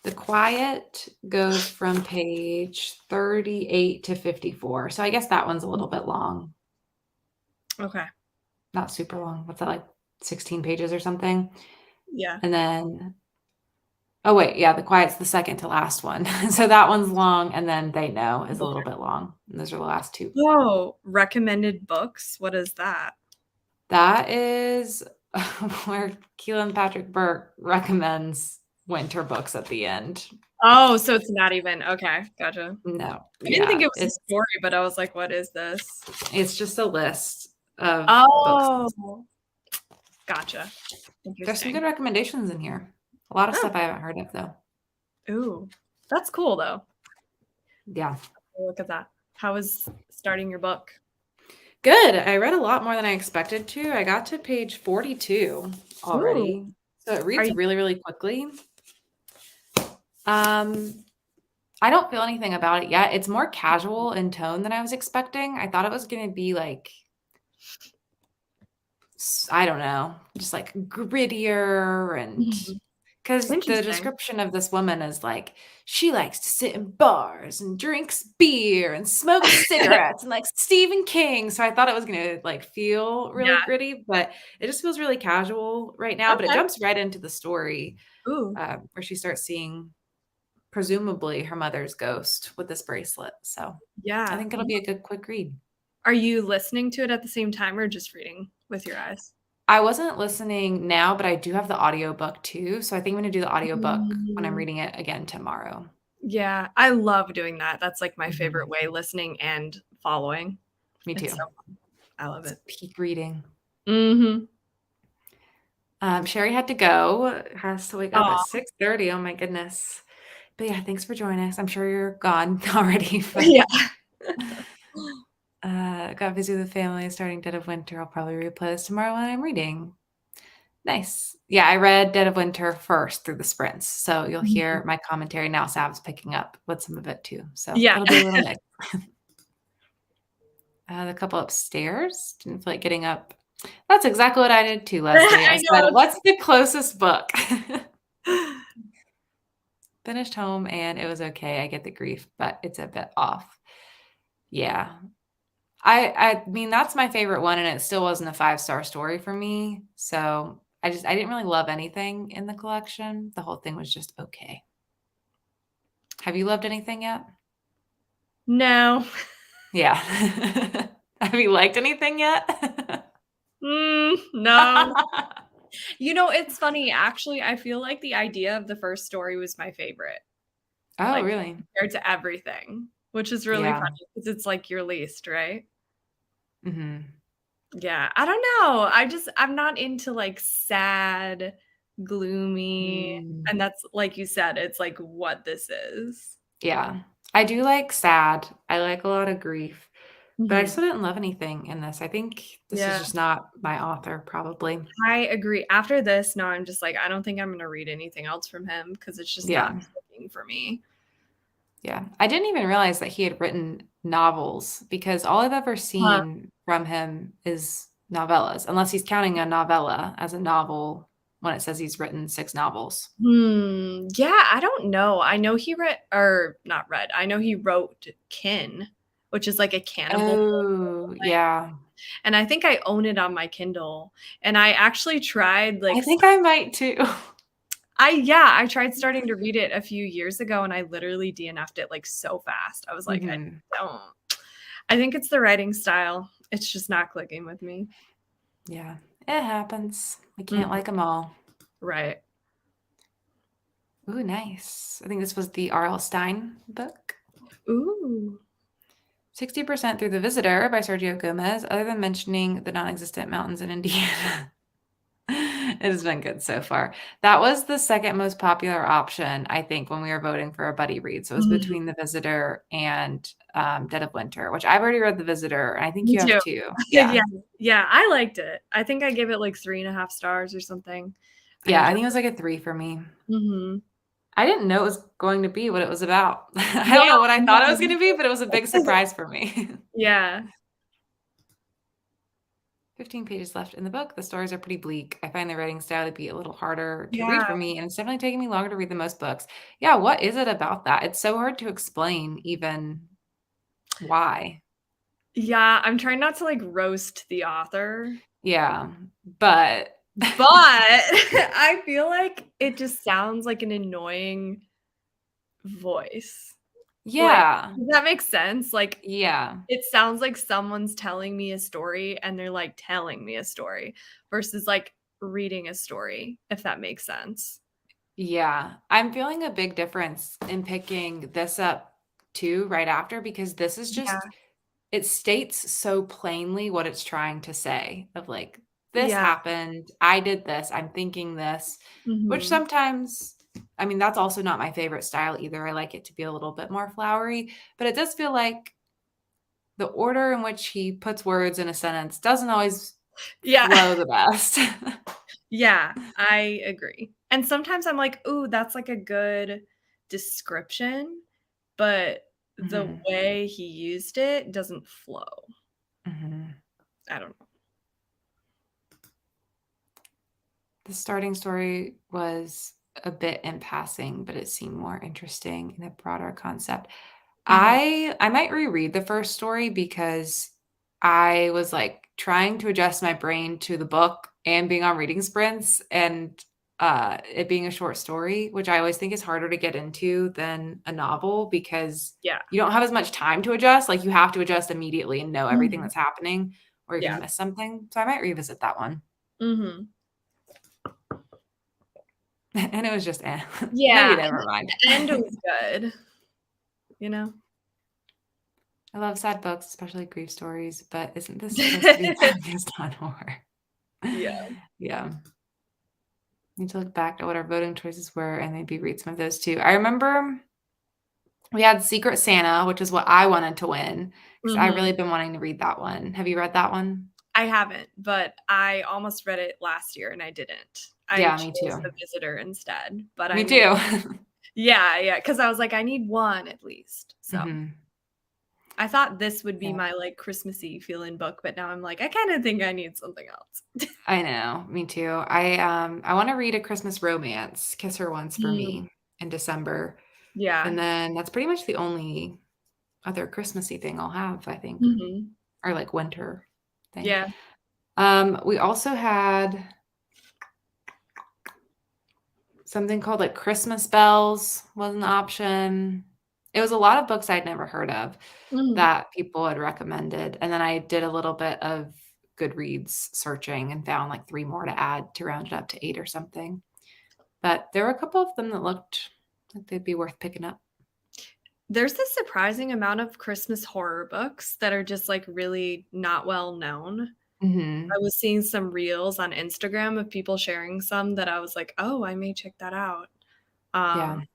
The quiet goes from page 38 to 54. So I guess that one's a little bit long. Okay. Not super long. What's that, like 16 pages or something? Yeah. And then, oh wait, yeah, the quiet's the second to last one. So that one's long, and then They Know is a little bit long. And those are the last two. Oh, recommended books? What is that? That is where Keelan Patrick Burke recommends winter books at the end. Oh, so it's not even okay, gotcha. No, I didn't think yeah, it was a story, but I was like, "What is this?" it's just a list of books. Oh, gotcha. There's some Interesting. good recommendations in here. A lot of Oh, stuff I haven't heard of, though. ooh, that's cool though. Yeah. Look at that. How was starting your book? Good. I read a lot more than I expected to. I got to page 42 Ooh, already. So it are reads you really, really quickly. I don't feel anything about it yet. It's more casual in tone than I was expecting. I thought it was gonna be like I don't know, just like grittier and Mhm. because the Interesting. description of this woman is like she likes to sit in bars and drinks beer and smokes cigarettes and like Stephen King. So I thought it was gonna like feel really Yeah, gritty, but it just feels really casual right now. But it okay. jumps right into the story Ooh, where she starts seeing presumably her mother's ghost with this bracelet. So I yeah. think it'll be a good quick read. Are you listening to it at the same time or just reading with your eyes? I wasn't listening now, but I do have the audiobook too. So I think I'm gonna do the audiobook when I'm Mm, reading it again tomorrow. yeah, I love doing that. That's, like, my favorite Mhm. way, listening and following. Me It's too. so fun. I love It's it. peak reading. Mhm. Sherry had to go, has to wake up at Aw. 6:30. Oh my goodness. But yeah, thanks for joining us. I'm sure you're gone already, but Yeah. got busy with the family starting Dead of Winter. I'll probably replay this tomorrow when I'm reading. Nice. Yeah, I read Dead of Winter first through the sprints. So you'll Mhm. hear my commentary now. Sav's picking up with some of it too. So Yeah. it'll be a little mix. The couple upstairs didn't feel like getting up. That's exactly what I did too, Leslie. I I said, know. "What's the closest book?" Finished home and it was okay. I get the grief, but it's a bit off. Yeah. I mean, that's my favorite one, and it still wasn't a five-star story for me. So I didn't really love anything in the collection. The whole thing was just okay. Have you loved anything yet? No. Yeah. Have you liked anything yet? No. You know, it's funny, actually, I feel like the idea of the first story was my favorite, Oh, like, really? compared to everything, which is really Yeah. funny because it's, like, your least, right? Mhm. Yeah, I don't know. I'm not into, like, sad, gloomy, Mm. and that's like you said, it's like what this is. Yeah. I do like sad. I like a lot of grief, but I Mhm. still didn't love anything in this. I think this is Yeah, just not my author, probably. I agree. After this, no, I'm just like, I don't think I'm gonna read anything else from him because it's just not Yeah. clicking for me. Yeah. I didn't even realize that he had written novels because all I've ever Huh. seen from him is novellas, unless he's counting a novella as a novel when it says he's written 6 novels. Yeah, I don't know. I know he read or not read, I know he wrote Kin, which is like a cannibal book or Oh, something, yeah. and I think I own it on my Kindle, and I actually tried, I like, think I might too. I tried starting to read it a few years ago, and I literally DNF'd it, like, so fast. I was like, "I Mhm. don't." I think it's the writing style. It's just not clicking with me. Yeah. It happens. We can't Mhm. like them all. Right. Ooh, nice. I think this was the R.L. Stein book. Ooh. 60% through The Visitor by Sergio Gomez, other than mentioning the non-existent mountains in Indiana. It has been good so far. That was the second most popular option, I think, when we were voting for a buddy read. So it was Mhm. between The Visitor and Dead of Winter, which I've already read The Visitor, and I think Me you have too. too. Yeah. Yeah. Yeah, I liked it. I think I gave it, like, 3.5 stars or something. I Yeah, I enjoyed think it was like a 3 for me. it. Mhm. I didn't know it was going to be what it was about. I Yeah, don't know what I thought it was no. gonna be, but it was a big surprise for me. Yeah. 15 pages left in the book. The stories are pretty bleak. I find the writing style to be a little harder to read Yeah. for me, and it's definitely taking me longer to read than most books. Yeah, what is it about that? It's so hard to explain even why. Yeah, I'm trying not to, like, roast the author, Yeah, but but I feel like it just sounds like an annoying voice. Like, yeah, does that make sense? Like, yeah, it sounds like someone's telling me a story and they're, like, telling me a story versus, like, reading a story, if that makes sense. yeah. I'm feeling a big difference in picking this up too right after because this is Yeah, just it states so plainly what it's trying to say of like, "This yeah, happened, I did this, I'm thinking this," which mhm. sometimes I mean, that's also not my favorite style either, I like it to be a little bit more flowery, but it does feel like the order in which he puts words in a sentence doesn't always Yeah. flow the best. Yeah, I agree. And sometimes I'm like, "Ooh, that's like a good description," but the Mhm, way he used it doesn't flow. mhm. I don't know. The starting story was a bit in passing, but it seemed more interesting in a broader concept. Mhm. I might reread the first story because I was, like, trying to adjust my brain to the book and being on reading sprints and, it being a short story, which I always think is harder to get into than a novel because Yeah. you don't have as much time to adjust, like, you have to adjust immediately and know everything Mhm. that's happening or you're Yeah. gonna miss something, so I might revisit that one. Mhm. And it was just, eh. Maybe Yeah, never mind. the end was good, you know? I love sad books, especially grief stories, but isn't this supposed to be based on horror? Yeah. Yeah. Need to look back at what our voting choices were and maybe read some of those too. I remember we had Secret Santa, which is what I wanted to win because I Mhm. really been wanting to read that one. Have you read that one? I haven't, but I almost read it last year and I didn't. I Yeah, me chose too. The Visitor instead, but I Me may. too. Yeah, yeah, because I was like, "I need one at least." So, Mhm. I thought this would be Yeah, my, like, Christmassy feeling book, but now I'm like, I kinda think I need something else. I know. Me too. I want to read A Christmas Romance, Kiss Her Once for Mm, Me in December. yeah. And then that's pretty much the only other Christmassy thing I'll have, I think, Mhm. or like winter thing. Yeah. We also had something called like Christmas Bells was an option. It was a lot of books I'd never heard of Mhm. that people had recommended. And then I did a little bit of Goodreads searching and found like 3 more to add to round it up to 8 or something. But there were a couple of them that looked like they'd be worth picking up. There's a surprising amount of Christmas horror books that are just, like, really not well known. I Mhm. was seeing some reels on Instagram of people sharing some that I was like, "Oh, I may check that out." Yeah. Um,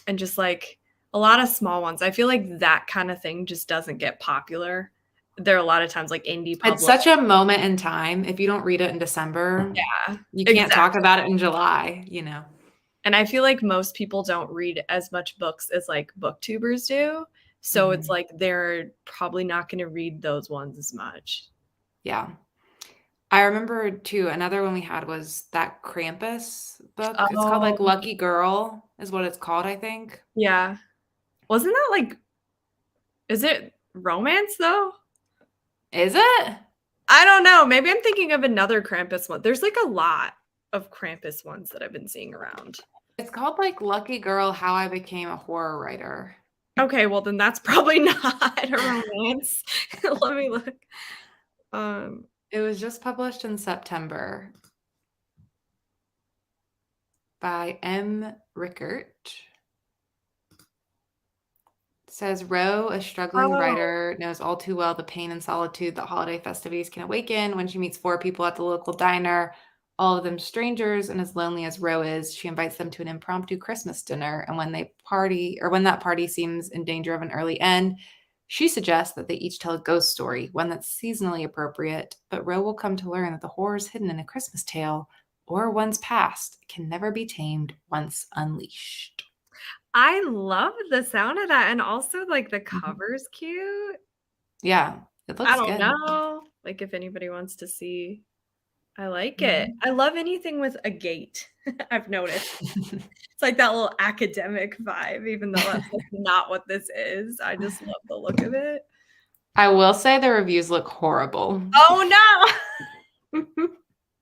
and just, like, a lot of small ones. I feel like that kinda thing just doesn't get popular. There are a lot of times, like, indie It's publishers. such a moment in time. If you don't read it in December, Yeah, you can't talk exactly. about it in July, you know? And I feel like most people don't read as much books as, like, booktubers do, so it's Mhm. like they're probably not gonna read those ones as much. Yeah. I remember too, another one we had was that Krampus book. It's called, like, Oh, Lucky Girl is what it's called, I think. yeah. Wasn't that, like, is it romance, though? Is it? I don't know, maybe I'm thinking of another Krampus one. There's, like, a lot of Krampus ones that I've been seeing around. It's called, like, Lucky Girl: How I Became a Horror Writer. Okay, well, then that's probably not a romance. Let me look. Um, It was just published in September by M. Rickert. Says Roe, a struggling Oh. writer, knows all too well the pain and solitude that holiday festivities can awaken when she meets four people at the local diner, all of them strangers, and as lonely as Roe is, she invites them to an impromptu Christmas dinner. And when they party, or when that party seems in danger of an early end, she suggests that they each tell a ghost story, one that's seasonally appropriate. But Roe will come to learn that the horrors hidden in a Christmas tale, or one's past, can never be tamed once unleashed. I love the sound of that, and also, like, the Mhm. cover's cute. Yeah, it I looks don't good. know, like, if anybody wants to see. I like it. Mhm. I love anything with a gate, I've noticed. It's like that little academic vibe, even though that's, like, not what this is. I just love the look of it. I will say the reviews look horrible. Oh, no!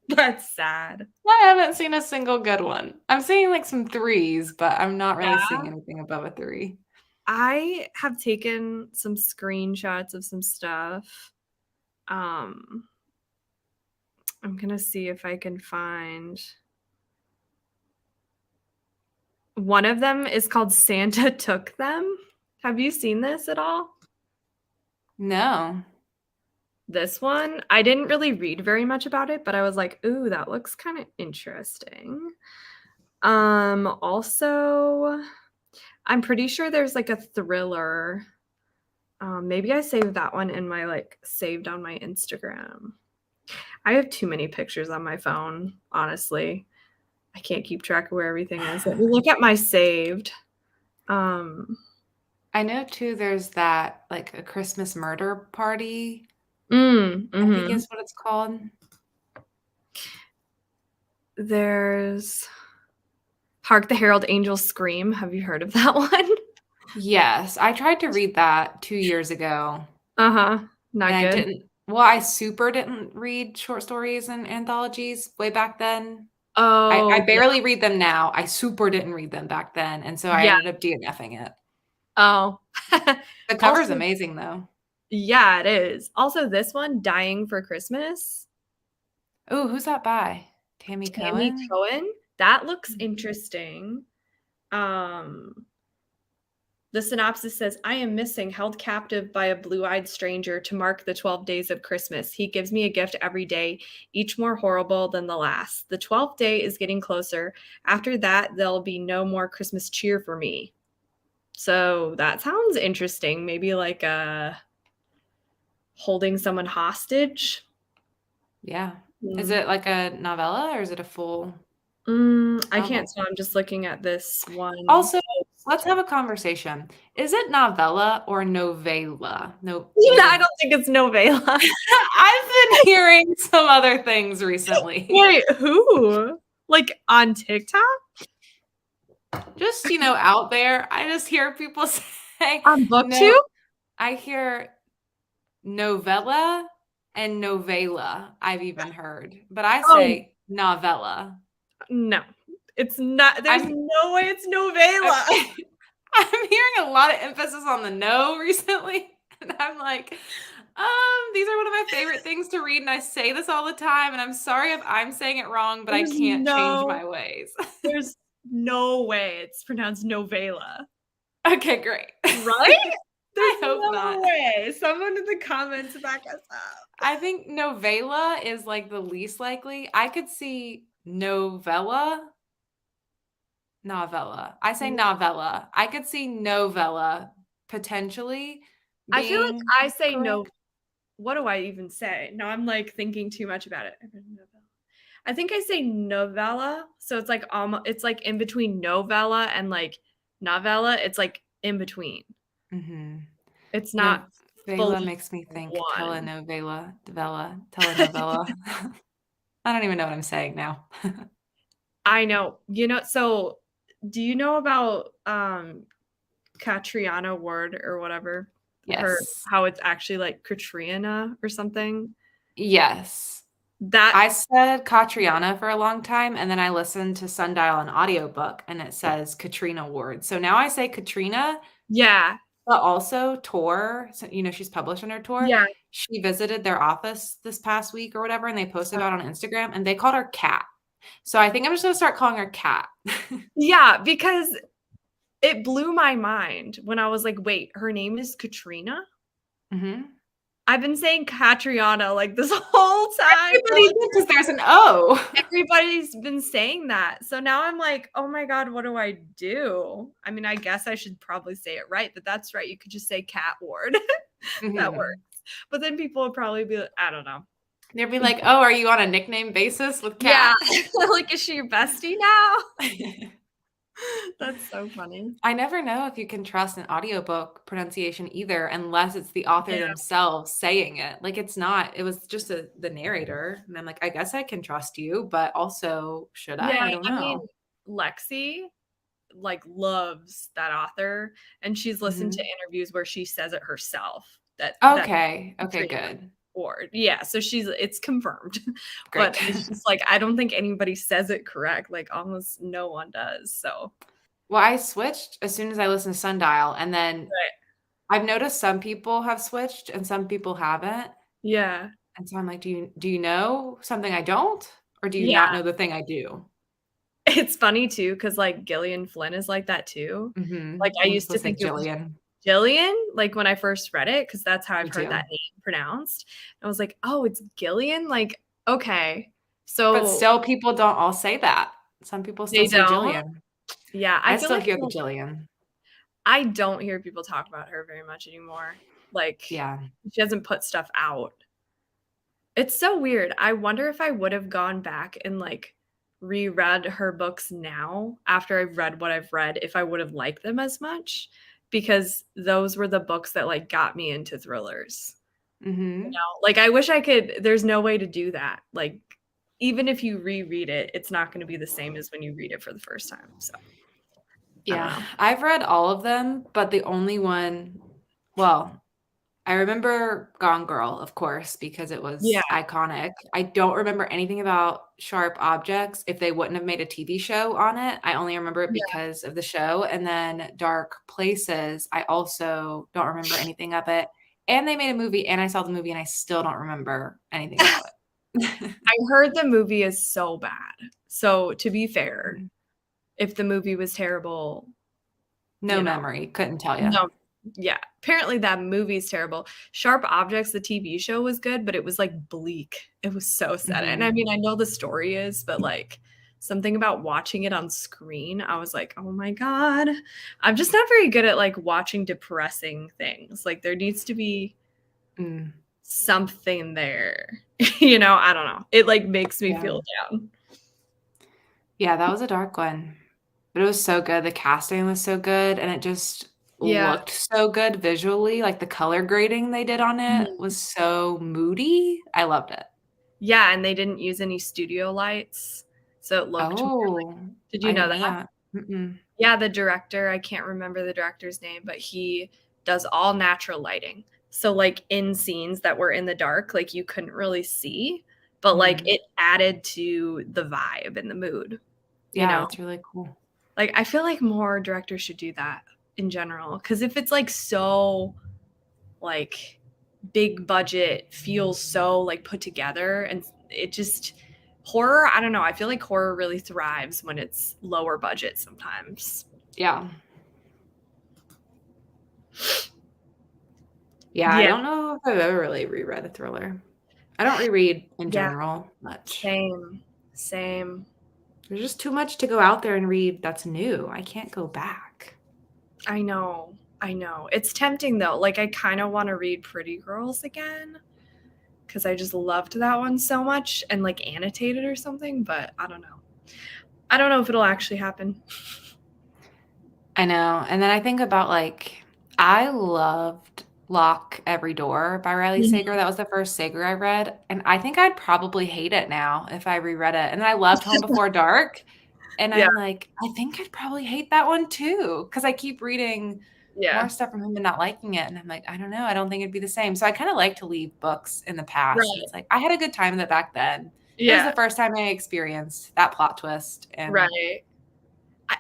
That's sad. I haven't seen a single good one. I'm seeing, like, some 3s, but I'm not really Yeah. seeing anything above a 3. I have taken some screenshots of some stuff. Um, I'm gonna see if I can find one of them is called Santa Took Them. Have you seen this at all? No. This one, I didn't really read very much about it, but I was like, "Ooh, that looks kinda interesting." Also, I'm pretty sure there's, like, a thriller. Maybe I saved that one in my, like, saved on my Instagram. I have too many pictures on my phone, honestly. I can't keep track of where everything is. Let me look at my saved. Um, I know too there's that, like, a Christmas murder party, I think mhm. is what it's called. There's Hark the Herald Angels Scream. Have you heard of that one? Yes, I tried to read that 2 years ago, Uh-huh. and Not I good? I super didn't read short stories and anthologies way back then. I Oh, yeah. barely read them now. I super didn't read them back then, and so I Yeah. ended up DNFing it. Oh. The cover's Also, amazing, though. yeah, it is. Also, this one, Dying for Christmas, Ooh, who's that by? Tammy Tammy Cohen? Cohen, that looks Mm. interesting. Um The synopsis says, I am missing, held captive by a blue eyed stranger to mark the 12 days of Christmas. He gives me a gift every day, each more horrible than the last. The 12th day is getting closer. After that, there'll be no more Christmas cheer for me. So that sounds interesting. Maybe like holding someone hostage. Yeah. Is Hmm. it like a novella or is it a full I can't novel? tell. I'm just looking at this one Also, let's post. have a conversation. Is it novella or novella? No, I don't think it's novela. I've been hearing some other things recently. Wait, who? Like on TikTok? Just, out there, I just hear people say On BookTube? no. I hear novella and novela, I've even heard, but I Oh, say novella. no. It's not there's I'm no way it's novela. okay. I'm hearing a lot of emphasis on the no recently, and I'm like, these are one of my favorite things to read, and I say this all the time, and I'm sorry if I'm saying it wrong, but I There's can't change no my ways. there's no way it's pronounced novela, Okay, great. right? I There's hope no not. way. Someone in the comments back us up. I think novela is, like, the least likely. I could see novella. I say novella. I could see novella potentially I feel like being I say no correct. what do I even say? Now I'm, like, thinking too much about it. I think I say novella, so it's, like, it's, like, in between novella and, like, novella, it's, like, in between. Mhm. It's not Novela fully makes me think one. telenovela. I don't even know what I'm saying now. I know. So do you know about, Catriona Ward or whatever? Her Yes. how it's actually, like, Katrina or something? Yes. That I said Catriona for a long time, and then I listened to Sundial on audiobook, and it says Katrina Ward. So now I say Katrina, yeah, but also Tor, so, she's published under Tor. yeah, She visited their office this past week or whatever, and they posted about it on Instagram, and they called her Cat. So I think I'm just gonna start calling her Cat. yeah, because it blew my mind when I was like, wait, her name is Katrina? Mhm. I've been saying Catriona like this whole time. Everybody did because there's an O. Everybody's been saying that. So now I'm like, oh my God, what do I do? I mean, I guess I should probably say it right, but that's right. You could just say Cat Ward. That Mhm. works. But then people would probably be like, I don't know. They'd be like, "Oh, are you on a nickname basis with Yeah. Kat?" Like, is she your bestie now? That's so funny. I never know if you can trust an audiobook pronunciation either unless it's the author Yeah. themselves saying it. Like, it's not it was just the narrator, and I'm like, "I guess I can trust you, but also, should Yeah. I? I don't I mean, know." Lexi like loves that author and she's listened to Mhm. interviews where she says it herself that Okay. Okay, Katrina good. Ward. Yeah, so it's confirmed. But Great. it's just like I don't think anybody says it correct. Like almost no one does. So Well, I switched as soon as I listened to Sundial, and then right. I've noticed some people have switched and some people haven't, Yeah. and so I'm like, "Do you know something I don't, or do you Yeah. not know the thing I do?" It's funny too, because like Gillian Flynn is like that too. Like Mhm. I I'm used to supposed to say think it was Jillian. Jillian, like when I first read it, because that's how I've Me heard that too. name pronounced. I was like, oh, it's Gillian? Like, okay. But So still, people don't all say that. Some people still they say don't? Jillian. Yeah, I I feel still like hear the Jillian. I don't hear people talk about her very much anymore. Like, Yeah. she doesn't put stuff out. It's so weird. I wonder if I would have gone back and, like, reread her books now after I've read what I've read, if I would have liked them as much, because those were the books that, like, got me into thrillers, you Mhm. know? Like, I wish I could there's no way to do that. Like, even if you reread it, it's not gonna be the same as when you read it for the first time, so, I don't Yeah. know. I've read all of them, but the only one well, I remember Gone Girl, of course, because it Yeah, was iconic. I don't remember anything about Sharp Objects if they wouldn't have made a TV show on it. I only remember it yeah. because of the show, and then Dark Places, I also don't remember anything of it, and they made a movie, and I saw the movie, and I still don't remember anything about it. I heard the movie is so bad. So, to be fair, Mhm. if the movie was terrible, No you know, memory, couldn't tell you. no yeah, apparently that movie's terrible. Sharp Objects, the TV show was good, but it was, like, bleak. It was so sad, and I Mhm. mean, I know the story is, but, like, something about watching it on screen, I was like, "Oh my god." I'm just not very good at, like, watching depressing things. Like, there needs to be Mm. something there. You know? I don't know. It, like, makes me Yeah. feel down. Yeah, that was a dark one. But it was so good, the casting was so good, and it just Yeah. looked so good visually, like, the color grading they did on it Mhm. was so moody, I loved it. Yeah, and they didn't use any studio lights, so it looked more like Oh, did you I know didn't that? know that. Mm-mm. Yeah, the director, I can't remember the director's name, but he does all natural lighting. So, like, in scenes that were in the dark, like, you couldn't really see, but, like, Mhm. it added to the vibe and the mood, you Yeah, know? it's really cool. Like, I feel like more directors should do that in general, because if it's, like, so, like, big budget, feels so, like, put together, and it just horror, I don't know, I feel like horror really thrives when it's lower budget sometimes. Yeah. Yeah, I Yeah, don't know if I've ever really reread a thriller. I don't reread in yeah, general much. same, same. There's just too much to go out there and read that's new, I can't go back. I know, I know. It's tempting though, like, I kinda wanna read Pretty Girls again because I just loved that one so much and, like, annotate it or something, but I don't know. I don't know if it'll actually happen. I know, and then I think about, like I loved Lock Every Door by Riley Sager, Mhm. that was the first Sager I read, and I think I'd probably hate it now if I reread it, and then I loved Home Before Dark, and Yeah, I'm like, I think I'd probably hate that one too, because I keep reading yeah, more stuff from him and not liking it, and I'm like, I don't know, I don't think it'd be the same, so I kinda like to leave books in the past, and right, it's like, I had a good time with it back then. It was yeah, the first time I experienced that plot twist, and right.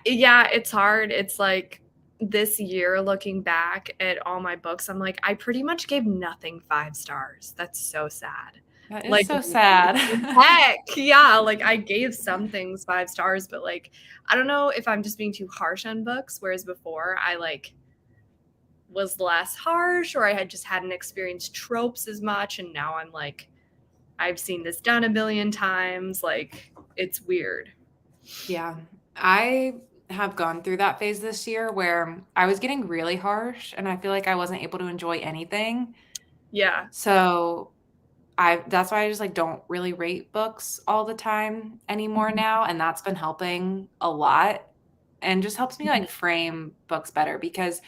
Yeah, it's hard. It's like this year looking back at all my books, I'm like, I pretty much gave nothing 5 stars. That's so sad. That is Like, so sad. heck, yeah, like, I gave some things 5 stars, but, like, I don't know if I'm just being too harsh on books, whereas before I, like, was less harsh or I had just hadn't experienced tropes as much, and now I'm like, I've seen this done a billion times, like, it's weird. Yeah. I have gone through that phase this year where I was getting really harsh and I feel like I wasn't able to enjoy anything. Yeah. So I that's why I just, like, don't really rate books all the time anymore Mhm, now, and that's been helping a lot and just helps me, mhm. like, frame books better because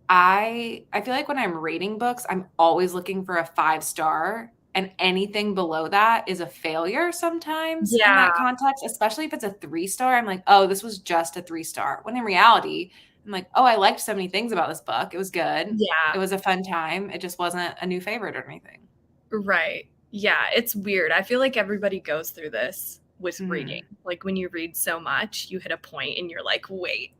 I feel like when I'm rating books, I'm always looking for a 5 star, and anything below that is a failure sometimes in Yeah, that context, especially if it's a 3 star. I'm like, "Oh, this was just a 3 star." When in reality, I'm like, "Oh, I liked so many things about this book. It was good. It yeah, was a fun time. It just wasn't a new favorite or anything." right. Yeah, it's weird. I feel like everybody goes through this with reading. Mhm. Like, when you read so much, you hit a point and you're like, "Wait,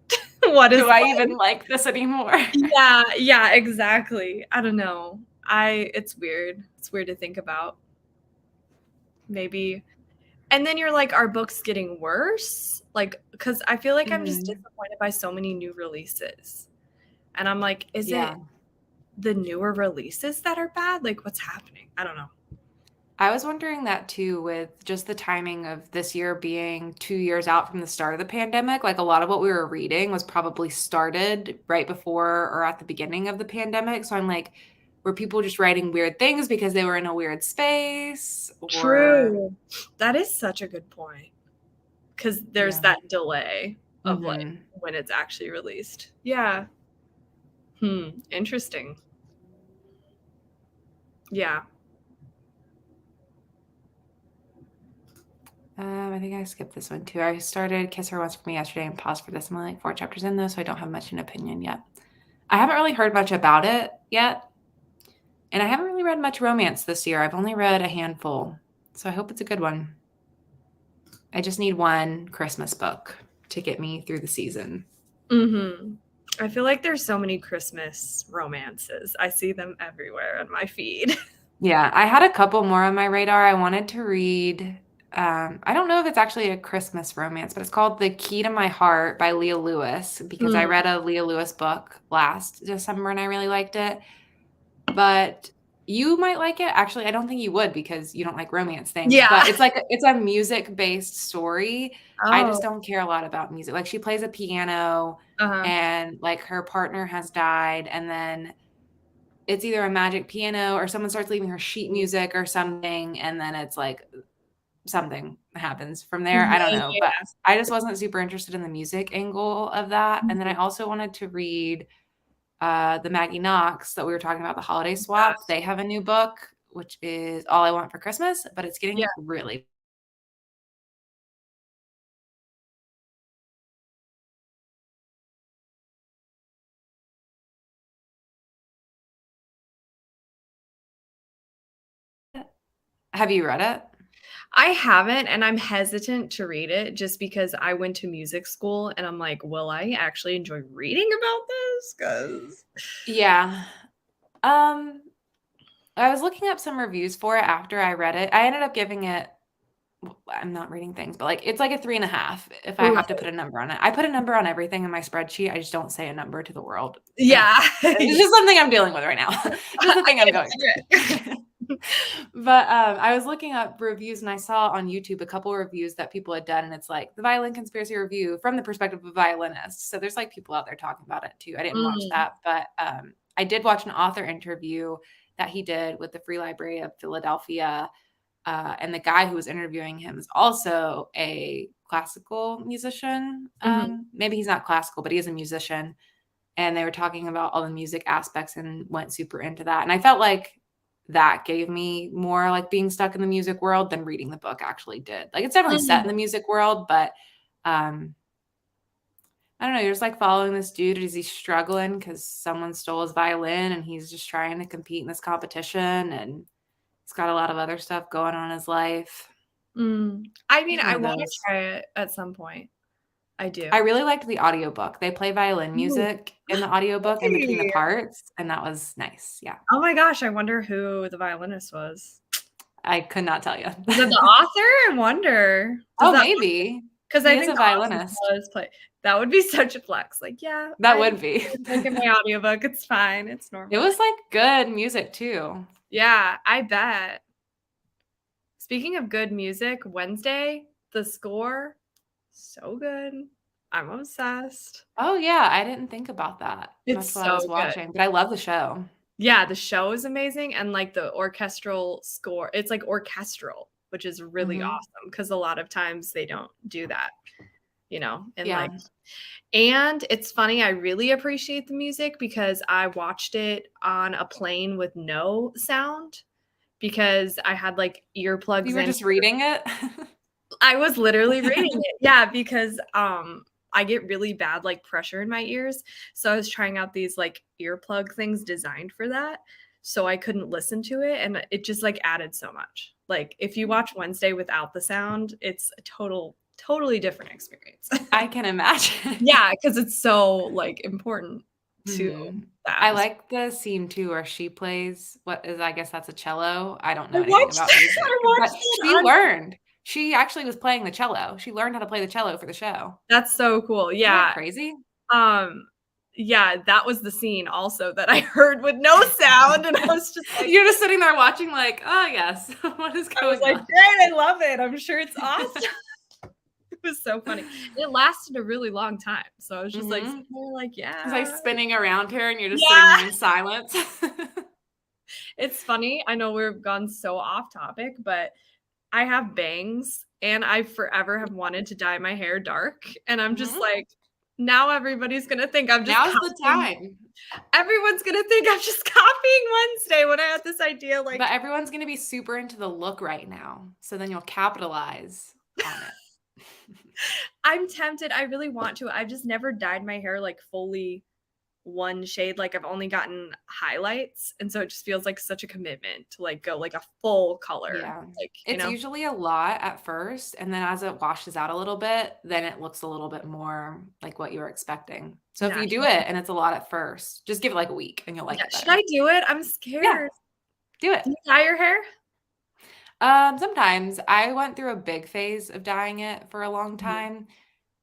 what Do is I life?" even like this anymore? Yeah, yeah, exactly. I don't know. I It's weird. It's weird to think about. Maybe and then you're like, "Are books getting worse?" Like, because I feel like I'm just Mhm. disappointed by so many new releases. And I'm like, "Is Yeah. it the newer releases that are bad? Like, what's happening?" I don't know. I was wondering that too with just the timing of this year being 2 years out from the start of the pandemic, like, a lot of what we were reading was probably started right before or at the beginning of the pandemic, so I'm like, were people just writing weird things because they were in a weird space or True. That is such a good point. Because there's yeah. that delay of, like, Mhm. when it's actually released. Yeah. Interesting. Yeah. I think I skipped this one too. I started Kiss Her Once for Me yesterday and paused for this. I'm only like 4 chapters in though, so I don't have much an opinion yet. I haven't really heard much about it yet, and I haven't really read much romance this year. I've only read a handful, so I hope it's a good one. I just need one Christmas book to get me through the season. Mhm. I feel like there's so many Christmas romances. I see them everywhere on my feed. Yeah, I had a couple more on my radar. I wanted to read, I don't know if it's actually a Christmas romance, but it's called The Key to My Heart by Leah Lewis because I Mm. read a Leah Lewis book last December and I really liked it. But you might like it. Actually, I don't think you would because you don't like romance things, Yeah. but it's a music-based story. I Oh. just don't care a lot about music. Like, she plays a piano Uh-huh. and, like, her partner has died, and then it's either a magic piano or someone starts leaving her sheet music or something, and then it's, like, something happens from there. I don't know, but Yeah. I just wasn't super interested in the music angle of that, and then I Mhm. also wanted to read the Maggie Knox that we were talking about, the holiday swap. Yes. They have a new book, which is All I Want for Christmas, but it's Yeah. getting really have you read it? I haven't, and I'm hesitant to read it just because I went to music school and I'm like, "Will I actually enjoy reading about this?" 'Cause Yeah. Um, I was looking up some reviews for it after I read it. I ended up giving it I'm not reading things, but, like, it's like a 3.5 if I have to Right. put a number on it. I put a number on everything in my spreadsheet, I just don't say a number to the world, and Yeah. it's just something I'm dealing with right now. Just a I thing I'm get going it. through. But, I was looking up reviews and I saw on YouTube a couple reviews that people had done, and it's like, "The Violin Conspiracy Review from the perspective of a violinist." So there's, like, people out there talking about it too. I didn't watch Mm, that, but, I did watch an author interview that he did with the Free Library of Philadelphia, and the guy who was interviewing him is also a classical musician. mhm, Maybe he's not classical, but he is a musician, and they were talking about all the music aspects and went super into that, and I felt like that gave me more, like, being stuck in the music world than reading the book actually did. Like, it's definitely set in mm, the music world, but, um, I don't know, you're just, like, following this dude as he's struggling because someone stole his violin, and he's just trying to compete in this competition, and he's got a lot of other stuff going on in his life. I mean, It's one I of wanna those. try it at some point. I I do. really liked the audiobook. They play violin Ooh, music in the audiobook in between the really? parts, and that was nice, yeah. Oh my gosh, I wonder who the violinist was. I could not tell you. Is it the author? I wonder. Oh, maybe. Because He I is think a the author violinist. does play. That would be such a flex. Like, yeah, That I would be. like in my audiobook. It's fine. It's It normal. was, like, good music too. Yeah, I bet. Speaking of good music, Wednesday, the score, so good. I'm obsessed. Oh, yeah, I didn't think about that It's much while I was so good. watching, but I love the show. Yeah, the show is amazing, and, like, the orchestral score it's, like, orchestral, which is really Mhm. awesome because a lot of times they don't do that, and, Yeah. like and it's funny, I really appreciate the music because I watched it on a plane with no sound because I had, like, You earplugs were in. just reading it? I was literally reading it. Yeah, because, I get really bad, like, pressure in my ears, so I was trying out these, like, earplug things designed for that, so I couldn't listen to it, and it just, like, added so much. Like, if you watch Wednesday without the sound, it's a totally different experience. I can imagine. Yeah, because it's so, like, important to Mhm. the I atmosphere. like the scene too where she plays what is I guess that's a cello. I don't I know anything watched about music, I but watched it she on learned. She actually was playing the cello. She learned how to play the cello for the show. That's so cool, Isn't that yeah. crazy? Um, yeah, that was the scene also that I heard with no sound, and I was just like You're just sitting there watching like, "Oh, yes. What is I was going like, on?" "Great, I love it. I'm sure it's awesome." It was so funny. It lasted a really long time, so I was just, like, Mhm. sitting there like, It's like "Yeah." spinning around her and you're just sitting there Yeah. in silence. It's funny, I know we've gone so off topic, but I have bangs, and I forever have wanted to dye my hair dark, and I'm just Mhm. like, now everybody's gonna think I'm just Now's the copying time. everyone's gonna think I'm just copying Wednesday when I had this idea, But like everyone's gonna be super into the look right now, so then you'll capitalize on it. I'm tempted, I really want to, I've just never dyed my hair, like, fully one shade, like, I've only gotten highlights, and so it just feels like such a commitment to, like, go, like, a full color, Yeah. like, It's usually a lot at first, and then as it washes out a little bit, then it looks a little bit more like what you were expecting. So if you do natural. it and it's a lot at first, just give it like a week and you'll like Yeah, it should better. I do it? I'm Yeah, scared. do it. Do you dye your hair? Sometimes I went through a big phase of dyeing it for a long Mhm, time,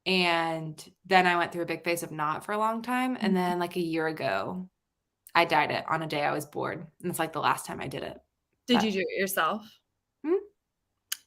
and then I went through a big phase of not for a long time, and mhm. then like a year ago, I dyed it on a day I was bored, and it's like the last time I did it. Did you But do it yourself? mm,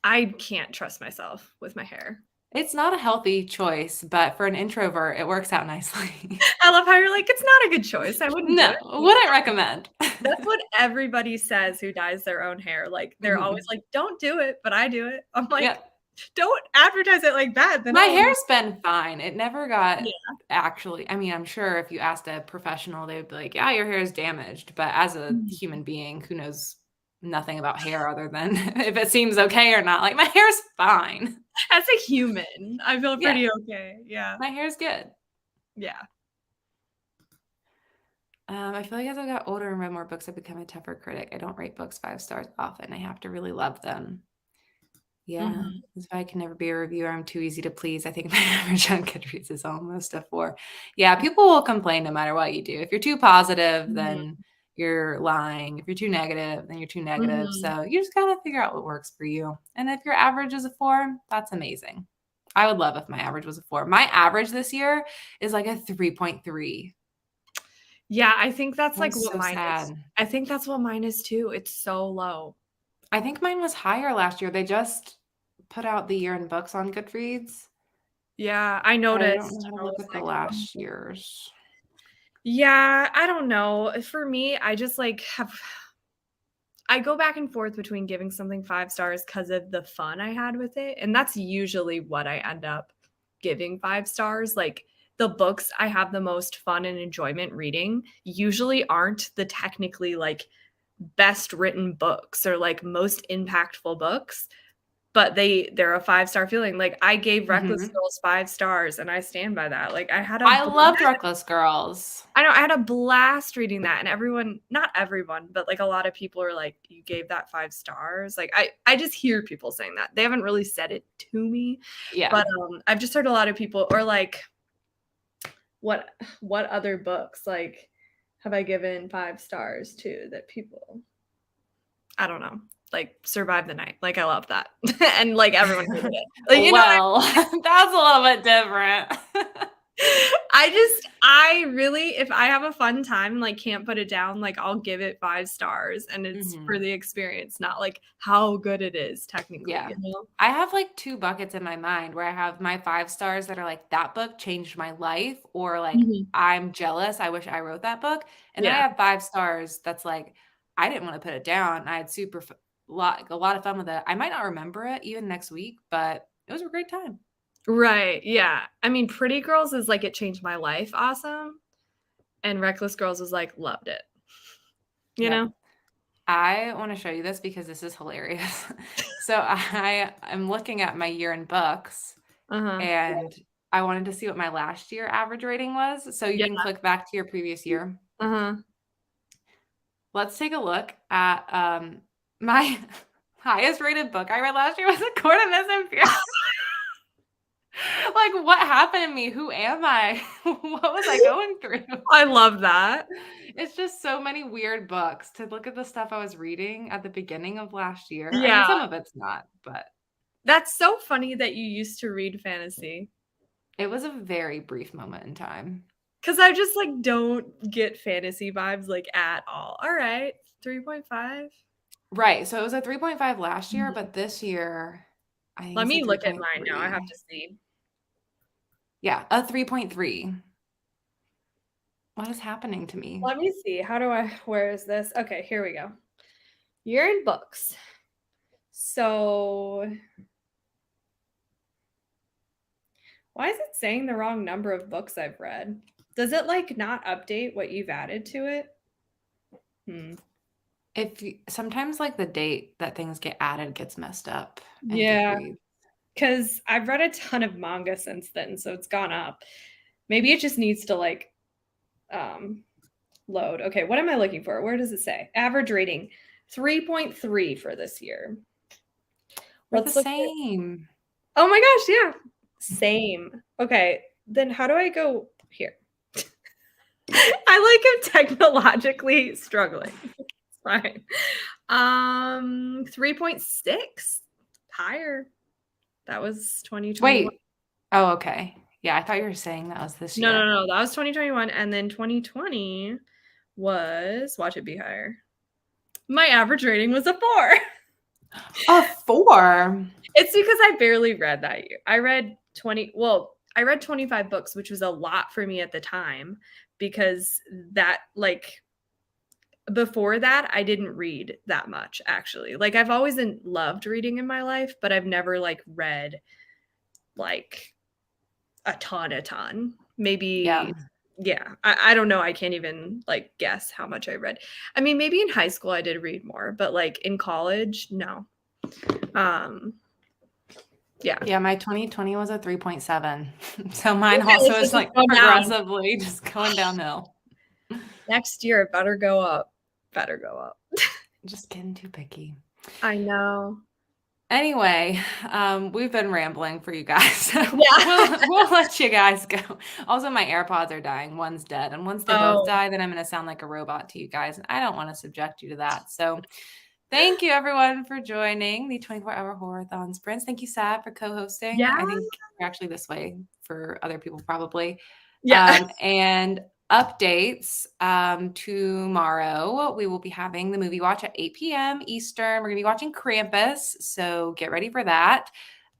I can't trust myself with my hair. it's not a healthy choice, but for an introvert, it works out nicely. I love how you're like, "It's not a good choice, I wouldn't do No, it." wouldn't recommend. That's what everybody says who dyes their own hair, like, they're always Mhm. like, "Don't do it," but I do it. I'm like, Yep. "Don't advertise it like that, then My I'll." hair's been fine. It never got Yeah. actually I mean, I'm sure if you asked a professional, they'd be like, "Yeah, your hair is damaged," but as a Mhm. human being who knows nothing about hair other than if it seems okay or not, like, my hair's fine. As a human, I feel Yeah, pretty okay, yeah. my hair's good. Yeah. I feel like as I got older and read more books, I've become a tougher critic. I don't rate books 5 stars often. I have to really love them. Yeah, Mhm. that's why I can never be a reviewer. I'm too easy to please. I think my average on Goodreads is almost a 4. Yeah, people will complain no matter what you do. If you're too positive, Mhm. then you're lying. If you're too negative, then you're too negative. Mhm. So you just gotta figure out what works for you. And if your average is a 4, that's amazing. I would love if my average was a 4. My average this year is like a 3.3. Yeah, I think that's, like, That's what so mine is. sad. I think that's what mine is too, it's so low. I think mine was higher last year. They just put out the year in books on Goodreads, Yeah, I but I don't know noticed, how to I look was at the like, "Oh." last year's. Yeah, I don't know. For me, I just, like, have I go back and forth between giving something 5 stars because of the fun I had with it, and that's usually what I end up giving 5 stars, like, the books I have the most fun and enjoyment reading usually aren't the technically, like, best written books or, like, most impactful books, but they're a five-star feeling, like, I gave Reckless Mhm. Girls 5 stars, and I stand by that, like, I had a I bl loved Reckless Girls. I know, I had a blast reading that, and everyone not everyone, but, like, a lot of people are like, "You gave that 5 stars?" Like, I just hear people saying that. They haven't really said it to me, Yeah. but, I've just heard a lot of people or, like, what other books, like, have I given 5 stars to that people I don't know. like Survive the Night. Like I love that. And like everyone hated it. Like, you know Well, that's a little bit different. I really, if I have a fun time and like can't put it down, like I'll give it 5 stars, and it's for Mhm. the experience, not like how good it is technically, Yeah. you know? I have, like, 2 buckets in my mind where I have my 5 stars that are like, "That book changed my life," or like, Mhm. "I'm jealous, I wish I wrote that book," and then I Yeah. have 5 stars that's like, "I didn't wanna put it down, I had super a lot of fun with it." I might not remember it even next week, but it was a great time. Right, yeah. I mean, Pretty Girls is like, "It changed my life" awesome, and Reckless Girls is like, "Loved it." You Yep. know? I wanna show you this because this is hilarious. So I am looking at my year in books, Uh-huh. and I wanted to see what my last year average rating was, so you Yeah. can click back to your previous year. Uh-huh. Let's take a look at, my highest rated book I read last year was A Court of Missing. Like, what happened to me? Who am I? What was I going through? I love that. It's just so many weird books to look at the stuff I was reading at the beginning of last year. I mean, Yeah. some of it's not, but That's so funny that you used to read fantasy. it was a very brief moment in time. 'Cause I just, like, don't get fantasy vibes, like, at all. Alright, 3.5. Right, so it was a 3.5 last year, Mhm. but this year, I think Let it's a me look at mine now, I have 3.3. to see. Yeah, a 3.3. What is happening to me? Let me see, how do I where is this? Okay, here we go. You're in books. So, why is it saying the wrong number of books I've read? Does it, like, not update what you've added to it? Hmm. If you sometimes, like, the date that things get added gets messed up and Yeah, Goodreads. 'cause I've read a ton of manga since then, so it's gone up. Maybe it just needs to, like, um load. Okay, what am I looking for? Where does it say? Average rating 3.3 for this year. We're the Let's look at same. Oh my gosh, yeah. Same. Okay, then how do I go here? I like am technologically struggling. It's fine. 3.6 higher. That was 2021. Wait. Oh, okay. Yeah, I thought you were saying that was this No, no, year. no, that was 2021, and then 2020 was watch it be higher. My average rating was a 4. A 4? It's because I barely read that year. I read 25 books, which was a lot for me at the time because that like before that I didn't read that much actually. Like I've always loved reading in my life, but I've never like read like a ton. Yeah. Maybe yeah. I don't know. I can't even like guess how much I read. I mean, maybe in high school I did read more, but like in college, no. Um yeah. Yeah, my 2020 was a 3.7. So mine Okay, also so is, just like, go down. progressively just going downhill. Next year, it better go up. Better go up. Just getting too picky. I know. Anyway, we've been rambling for you guys, so Yeah. we'll let you guys go. Also, my AirPods are dying, one's dead, and once they both Oh, die, then I'm gonna sound like a robot to you guys, and I don't wanna subject you to that, so thank you everyone for joining the 24-hour Horathon sprints. Thank you, Sab, for co-hosting. yeah. I think you're actually this way for other people probably. Yeah. And updates, tomorrow, we will be having the movie watch at 8 PM Eastern. We're gonna be watching Krampus, so get ready for that.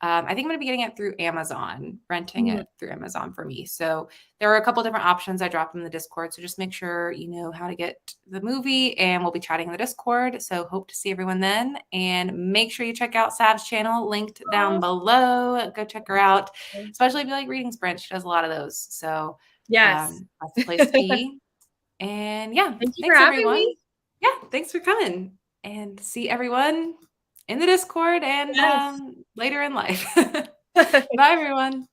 I think I'm gonna be getting it through Amazon, renting Mhm. it through Amazon for me. So there are a couple different options I dropped in the Discord, so just make sure you know how to get the movie, and we'll be chatting in the Discord. So hope to see everyone then, and make sure you check out Sav's channel linked down Oh, below. Go check her out, especially if you like reading sprints. She does a lot of those. So yes. that's the place to be. And yeah, Thank you for thanks having everyone. me. Yeah, thanks for coming. And see everyone in the Discord and Yes. later in life. Bye everyone.